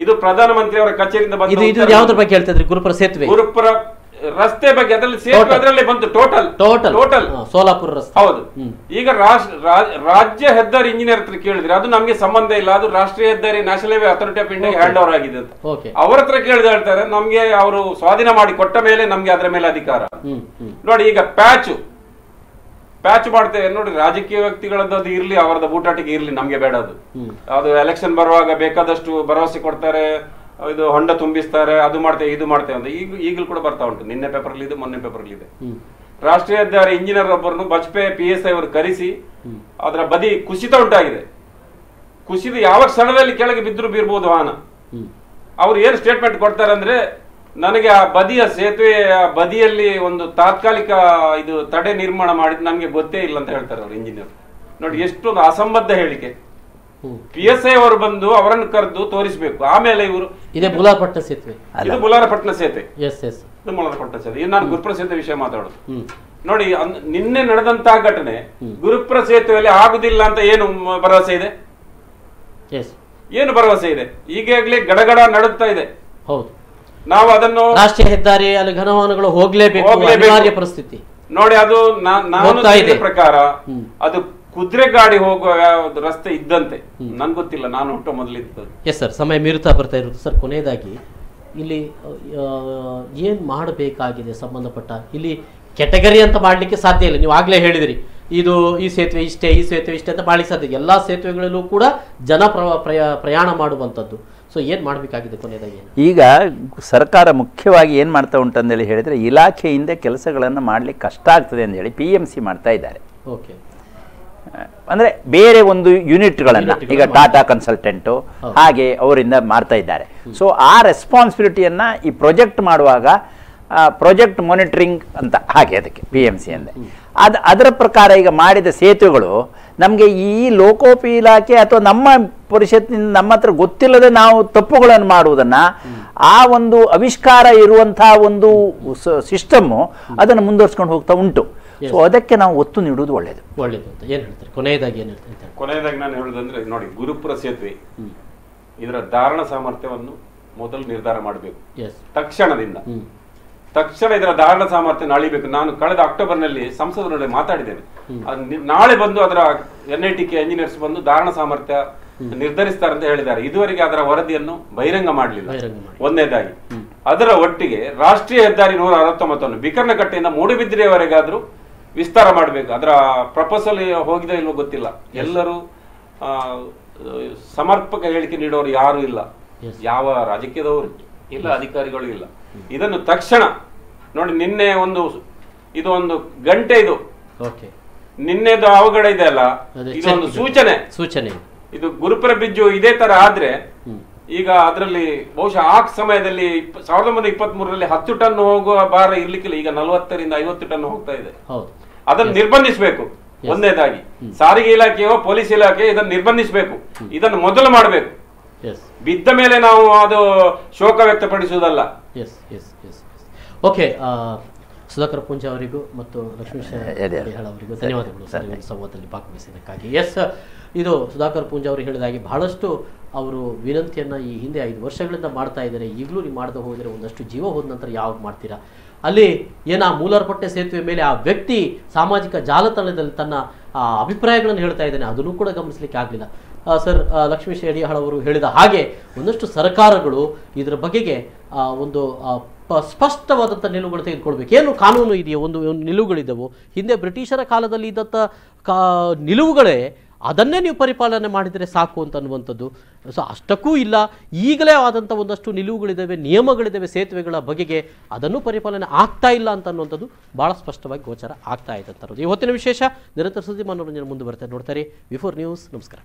ಇದು ಪ್ರಧಾನಮಂತ್ರಿ ಅವರ ಕಚೇರಿಯಿಂದ ಬಂದು ಯಾವ್ದ್ರ ಬಗ್ಗೆ ಹೇಳ್ತಾ ಇದ್ರಿ? ಗುರುಪುರ ಸೇತುವೆ, ಗುರುಪುರ ರಸ್ತೆ ಬಗ್ಗೆ ಅದರಲ್ಲಿ ಸೇತುವೆ ಅದರಲ್ಲಿ ಬಂತು ಟೋಟಲ್ ಸೋಲಾಪುರ ರಸ್ತೆ. ಹೌದು. ಈಗ ರಾಜ್ಯ ಹೆದ್ದಾರಿ ಇಂಜಿನಿಯರ್ ಹತ್ರ ಕೇಳಿದ್ರೆ ಅದು ನಮ್ಗೆ ಸಂಬಂಧ ಇಲ್ಲ, ಅದು ರಾಷ್ಟ್ರೀಯ ಹೆದ್ದಾರಿ national highway authority of India hand over ಆಗಿದೆ ಅಂತ ಅವ್ರ ಹತ್ರ ಕೇಳಿದ್ರೆ ಹೇಳ್ತಾರೆ ನಮ್ಗೆ ಅವರು ಸ್ವಾಧೀನ ಮಾಡಿ ಕೊಟ್ಟ ಮೇಲೆ ನಮ್ಗೆ ಅದರ ಮೇಲೆ ಅಧಿಕಾರ. ನೋಡಿ ಈಗ ಪ್ಯಾಚ್ ಮಾಡ್ತೇವೆ ನೋಡಿ, ರಾಜಕೀಯ ವ್ಯಕ್ತಿಗಳದ್ದು ಅದು ಇರ್ಲಿ, ಅವರದ ಬೂಟಾಟಿಗೆ ಇರ್ಲಿ, ನಮ್ಗೆ ಬೇಡ ಅದು. ಅದು ಎಲೆಕ್ಷನ್ ಬರುವಾಗ ಬೇಕಾದಷ್ಟು ಭರವಸೆ ಕೊಡ್ತಾರೆ, ಇದು ಹೊಂಡ ತುಂಬಿಸ್ತಾರೆ, ಅದು ಮಾಡ್ತೇವೆ ಇದು ಮಾಡ್ತೇವೆ ಅಂತ. ಈಗಲೂ ಕೂಡ ಬರ್ತಾ ಉಂಟು, ನಿನ್ನೆ ಪೇಪರ್ಲಿ ಇದೆ, ಮೊನ್ನೆ ಪೇಪರ್ಲಿ ಇದೆ. ರಾಷ್ಟ್ರೀಯ ಹೆದ್ದಾರಿ ಇಂಜಿನಿಯರ್ ಒಬ್ಬರನ್ನು ಬಜ್ಪೆ PSI ಅವರು ಕರೆಸಿ ಅದರ ಬದಿ ಕುಸಿತ ಉಂಟಾಗಿದೆ. ಕುಸಿದು ಯಾವ ಕ್ಷಣದಲ್ಲಿ ಕೆಳಗೆ ಬಿದ್ದರೂ ಬೀರ್ಬೋದು ವಾಹನ. ಅವ್ರು ಏನ್ ಸ್ಟೇಟ್ಮೆಂಟ್ ಕೊಡ್ತಾರೆ ಅಂದ್ರೆ, ನನಗೆ ಆ ಬದಿಯ ಸೇತುವೆಯ ಬದಿಯಲ್ಲಿ ಒಂದು ತಾತ್ಕಾಲಿಕ ಇದು ತಡೆ ನಿರ್ಮಾಣ ಮಾಡಿದ್ ನನಗೆ ಗೊತ್ತೇ ಇಲ್ಲ ಅಂತ ಹೇಳ್ತಾರೆ ಅವರು ಇಂಜಿನಿಯರ್. ನೋಡಿ ಎಷ್ಟೊಂದು ಅಸಂಬದ್ಧ ಹೇಳಿಕೆ. PSI ಅವರು ಬಂದು ಅವರನ್ನು ಕರೆದು ತೋರಿಸಬೇಕು, ಆಮೇಲೆ ಇವರು ಇದೇ ಬುಲಾರಪಟ್ಟಣ ಸೇತುವೆ, ಇದು ಬುಲಾರಪಟ್ಟಣ ಸೇತುವೆ, ಇದು ಬುಲಾರಪಟ್ಟಣ ಸೇತುವೆ. ಇದು ನಾನು ಗುರುಪುರ ಸೇತುವೆ ವಿಷಯ ಮಾತಾಡೋದು. ನೋಡಿ ನಿನ್ನೆ ನಡೆದಂತಹ ಘಟನೆ ಗುರುಪುರ ಸೇತುವೆಯಲ್ಲಿ ಆಗುದಿಲ್ಲ ಅಂತ ಏನು ಭರವಸೆ ಇದೆ? ಏನು ಭರವಸೆ ಇದೆ? ಈಗಾಗಲೇ ಗಡಗಡ ನಡುತ್ತಾ ಇದೆ. ಹೌದು, ನಾವು ಅದನ್ನು ರಾಷ್ಟ್ರೀಯ ಹೆದ್ದಾರಿ ಅಲ್ಲಿ ಘನವಾಹನಗಳು ಹೋಗ್ಲೇಬೇಕು, ಅನಿವಾರ್ಯ ಪರಿಸ್ಥಿತಿ. ನೋಡಿ ಅದು ನಾನು ಪ್ರಕಾರ ಅದು ಕುದುರೆ ಗಾಡಿ ಹೋಗುವ ರಸ್ತೆ ಇದ್ದಂತೆ, ನನ್ ಗೊತ್ತಿಲ್ಲ, ನಾನು ಹುಟ್ಟೋ ಮೊದಲಿದ್ದು. ಎಸ್ ಸರ್, ಸಮಯ ಮೀರುತ್ತಾ ಬರ್ತಾ ಇರುತ್ತೆ ಸರ್. ಕೊನೆಯದಾಗಿ ಇಲ್ಲಿ ಏನ್ ಮಾಡಬೇಕಾಗಿದೆ ಸಂಬಂಧಪಟ್ಟ, ಇಲ್ಲಿ ಕೆಟಗರಿ ಅಂತ ಮಾಡ್ಲಿಕ್ಕೆ ಸಾಧ್ಯ ಇಲ್ಲ. ನೀವು ಆಗ್ಲೇ ಹೇಳಿದಿರಿ ಇದು ಈ ಸೇತುವೆ ಇಷ್ಟೇ, ಈ ಸೇತುವೆ ಇಷ್ಟೇ ಅಂತ ಮಾಡ್ಲಿಕ್ಕೆ ಸಾಧ್ಯ. ಎಲ್ಲಾ ಸೇತುವೆಗಳಲ್ಲೂ ಕೂಡ ಜನ ಪ್ರಯಾಣ ಮಾಡುವಂಥದ್ದು. ಸೊ ಏನ್ ಮಾಡಬೇಕಾಗಿದೆ ಕೊನೆಯದಾಗಿ? ಈಗ ಸರ್ಕಾರ ಮುಖ್ಯವಾಗಿ ಏನು ಮಾಡ್ತಾ ಉಂಟಂದೇಳಿ ಹೇಳಿದ್ರೆ, ಇಲಾಖೆಯಿಂದ ಕೆಲಸಗಳನ್ನು ಮಾಡ್ಲಿಕ್ಕೆ ಕಷ್ಟ ಆಗ್ತದೆ ಅಂತೇಳಿ PMC ಮಾಡ್ತಾ ಇದ್ದಾರೆ. ಓಕೆ, ಅಂದರೆ ಬೇರೆ ಒಂದು ಯೂನಿಟ್ಗಳನ್ನು ಈಗ ಟಾಟಾ ಕನ್ಸಲ್ಟೆಂಟು ಹಾಗೆ ಅವರಿಂದ ಮಾಡ್ತಾ ಇದ್ದಾರೆ. ಸೊ ಆ ರೆಸ್ಪಾನ್ಸಿಬಿಲಿಟಿಯನ್ನು ಈ ಪ್ರಾಜೆಕ್ಟ್ ಮಾಡುವಾಗ ಪ್ರಾಜೆಕ್ಟ್ ಮಾನಿಟರಿಂಗ್ ಅಂತ ಹಾಗೆ ಅದಕ್ಕೆ PMC ಅಂದರೆ ಅದರ ಪ್ರಕಾರ ಈಗ ಮಾಡಿದ ಸೇತುವೆಗಳು ನಮಗೆ ಈ ಲೋಕೋಪಯೋಗಿ ಇಲಾಖೆ ಅಥವಾ ನಮ್ಮ ಪರಿಷತ್ನಿಂದ ನಮ್ಮ ಹತ್ರ ಗೊತ್ತಿಲ್ಲದೆ ನಾವು ತಪ್ಪುಗಳನ್ನು ಮಾಡುವುದನ್ನು, ಆ ಒಂದು ಆವಿಷ್ಕಾರ ಇರುವಂತಹ ಒಂದು ಸಿಸ್ಟಮ್ಮು ಅದನ್ನು ಮುಂದುವರ್ಸ್ಕೊಂಡು ಹೋಗ್ತಾ ಉಂಟು. ಸೊ ಅದಕ್ಕೆ ನಾವು ಒತ್ತು ನೀಡುವುದು ಒಳ್ಳೆಯದು ಅಂತ ಏನು ಹೇಳ್ತಾರೆ? ಕೊನೆಯದಾಗಿ ನಾನು ಹೇಳುದಂದ್ರೆ, ನೋಡಿ ಗುರುಪುರ ಸೇತುವೆ ಇದರ ಧಾರಣ ಸಾಮರ್ಥ್ಯವನ್ನು ಮೊದಲು ನಿರ್ಧಾರ ಮಾಡಬೇಕು. ತಕ್ಷಣ ಇದರ ಧಾರಣ ಸಾಮರ್ಥ್ಯ ಅಳಿಬೇಕು. ನಾನು ಕಳೆದ ಅಕ್ಟೋಬರ್ನಲ್ಲಿ ಸಂಸದರೊಂದಿಗೆ ಮಾತಾಡಿದ್ದೇನೆ. ನಾಳೆ ಬಂದು ಅದರ NITK ಎಂಜಿನಿಯರ್ಸ್ ಬಂದು ಧಾರಣ ಸಾಮರ್ಥ್ಯ ನಿರ್ಧರಿಸ್ತಾರೆ ಅಂತ ಹೇಳಿದ್ದಾರೆ. ಇದುವರೆಗೆ ಅದರ ವರದಿಯನ್ನು ಬಹಿರಂಗ ಮಾಡಲಿಲ್ಲ. ಒಂದನೇದಾಗಿ ಅದರ ಒಟ್ಟಿಗೆ ರಾಷ್ಟ್ರೀಯ ಹೆದ್ದಾರಿ 169 ಬಿಕರ್ನಕಟ್ಟೆಯಿಂದ ಮೂಡುಬಿದ್ರೆಯವರೆಗಾದ್ರೂ ವಿಸ್ತಾರ ಮಾಡಬೇಕು. ಅದರ ಪ್ರಪೋಸಲ್ ಹೋಗಿದೆ ಇಲ್ವೋ ಗೊತ್ತಿಲ್ಲ. ಎಲ್ಲರೂ ಸಮರ್ಪಕ ಹೇಳಿಕೆ ನೀಡೋರು ಯಾರು ಇಲ್ಲ, ಯಾವ ರಾಜಕೀಯದವರು ಇಲ್ಲ, ಅಧಿಕಾರಿಗಳು ಇಲ್ಲ. ಇದನ್ನು ತಕ್ಷಣ ನೋಡಿ, ನಿನ್ನೆ ಇದು ಒಂದು ಗಂಟೆ, ಇದು ನಿನ್ನೆದು ಅವಘಡ ಇದೆ ಅಲ್ಲ, ಇದೊಂದು ಸೂಚನೆ. ಇದು ಗುರುಪುರ ಬ್ರಿಡ್ಜ್ ಇದೇ ತರ ಆದ್ರೆ ಈಗ ಅದರಲ್ಲಿ ಬಹುಶಃ ಆ ಸಮಯದಲ್ಲಿ 1923ರಲ್ಲಿ 10 ಟನ್ ಹೋಗುವ ಭಾರ ಇರ್ಲಿಕ್ಕಿಲ್ಲ, ಈಗ 40ರಿಂದ 50 ಟನ್ ಹೋಗ್ತಾ ಇದೆ. ಅದನ್ನು ನಿರ್ಬಂಧಿಸಬೇಕು. ಒಂದನೇದಾಗಿ ಸಾರಿಗೆ ಇಲಾಖೆಯೋ ಪೊಲೀಸ್ ಇಲಾಖೆ ಇದನ್ನು ನಿರ್ಬಂಧಿಸಬೇಕು. ಇದನ್ನು ಮೊದಲು ಮಾಡಬೇಕು. ಬಿದ್ದ ಮೇಲೆ ನಾವು ಅದು ಶೋಕ ವ್ಯಕ್ತಪಡಿಸುವುದಲ್ಲ. ಓಕೆ, ಸುಧಾಕರ್ ಪೂಂಜಾ ಅವರಿಗೂ ಮತ್ತು ಲಕ್ಷ್ಮೀಶ ಅವರಿಗೂ ಧನ್ಯವಾದಗಳು ಸಂವಾದದಲ್ಲಿ ಭಾಗವಹಿಸಿದ್ದಕ್ಕಾಗಿ. ಇದು ಸುಧಾಕರ್ ಪೂಂಜಾ ಅವರು ಹೇಳಿದ ಹಾಗೆ ಬಹಳಷ್ಟು ಅವರು ವಿನಂತಿಯನ್ನು ಈ ಹಿಂದೆ 5 ವರ್ಷಗಳಿಂದ ಮಾಡ್ತಾ ಇದ್ದಾರೆ. ಈಗಲೂ ನೀವು ಮಾಡದೆ ಹೋದರೆ ಒಂದಷ್ಟು ಜೀವ ಹೋದ ನಂತರ ಯಾವಾಗ ಮಾಡ್ತೀರಾ? ಅಲ್ಲಿ ಆ ಮೂಲಾರಪಟ್ಟೆ ಸೇತುವೆ ಮೇಲೆ ಆ ವ್ಯಕ್ತಿ ಸಾಮಾಜಿಕ ಜಾಲತಾಣದಲ್ಲಿ ತನ್ನ ಅಭಿಪ್ರಾಯಗಳನ್ನು ಹೇಳ್ತಾ ಇದ್ದಾನೆ, ಅದನ್ನು ಕೂಡ ಗಮನಿಸಲಿಕ್ಕೆ ಆಗಲಿಲ್ಲ. ಸರ್, ಲಕ್ಷ್ಮೀಶ್ ಯಡಿಯಾಳ್ ಅವರು ಹೇಳಿದ ಹಾಗೆ ಒಂದಷ್ಟು ಸರ್ಕಾರಗಳು ಇದರ ಬಗೆಗೆ ಒಂದು ಸ್ಪಷ್ಟವಾದಂಥ ನಿಲುವುಗಳು ತೆಗೆದುಕೊಳ್ಬೇಕು. ಏನು ಕಾನೂನು ಇದೆಯೋ, ಒಂದು ನಿಲುವುಗಳಿದ್ದವು ಹಿಂದೆ ಬ್ರಿಟಿಷರ ಕಾಲದಲ್ಲಿ ಇದ್ದಂಥ ನಿಲುವುಗಳೇ, ಅದನ್ನೇ ನೀವು ಪರಿಪಾಲನೆ ಮಾಡಿದರೆ ಸಾಕು ಅಂತ ಅನ್ನುವಂಥದ್ದು. ಸೊ ಅಷ್ಟಕ್ಕೂ ಇಲ್ಲ, ಈಗಲೇ ಆದಂಥ ಒಂದಷ್ಟು ನಿಲುವುಗಳಿದ್ದಾವೆ, ನಿಯಮಗಳಿದ್ದಾವೆ ಸೇತುವೆಗಳ ಬಗೆಗೆ, ಅದನ್ನು ಪರಿಪಾಲನೆ ಆಗ್ತಾ ಇಲ್ಲ ಅಂತ ಅನ್ನುವಂಥದ್ದು ಭಾಳ ಸ್ಪಷ್ಟವಾಗಿ ಗೋಚರ ಆಗ್ತಾ ಇದೆ ಅಂತ. ಈ ಹೊತ್ತಿನ ವಿಶೇಷ ನಿರಂತರ ಸುದ್ದಿ ಮನೋರಂಜನೆ ಮುಂದುವರೆತಾ ನೋಡ್ತಾರೆ. ವಿಫೋರ್ ನ್ಯೂಸ್. ನಮಸ್ಕಾರ.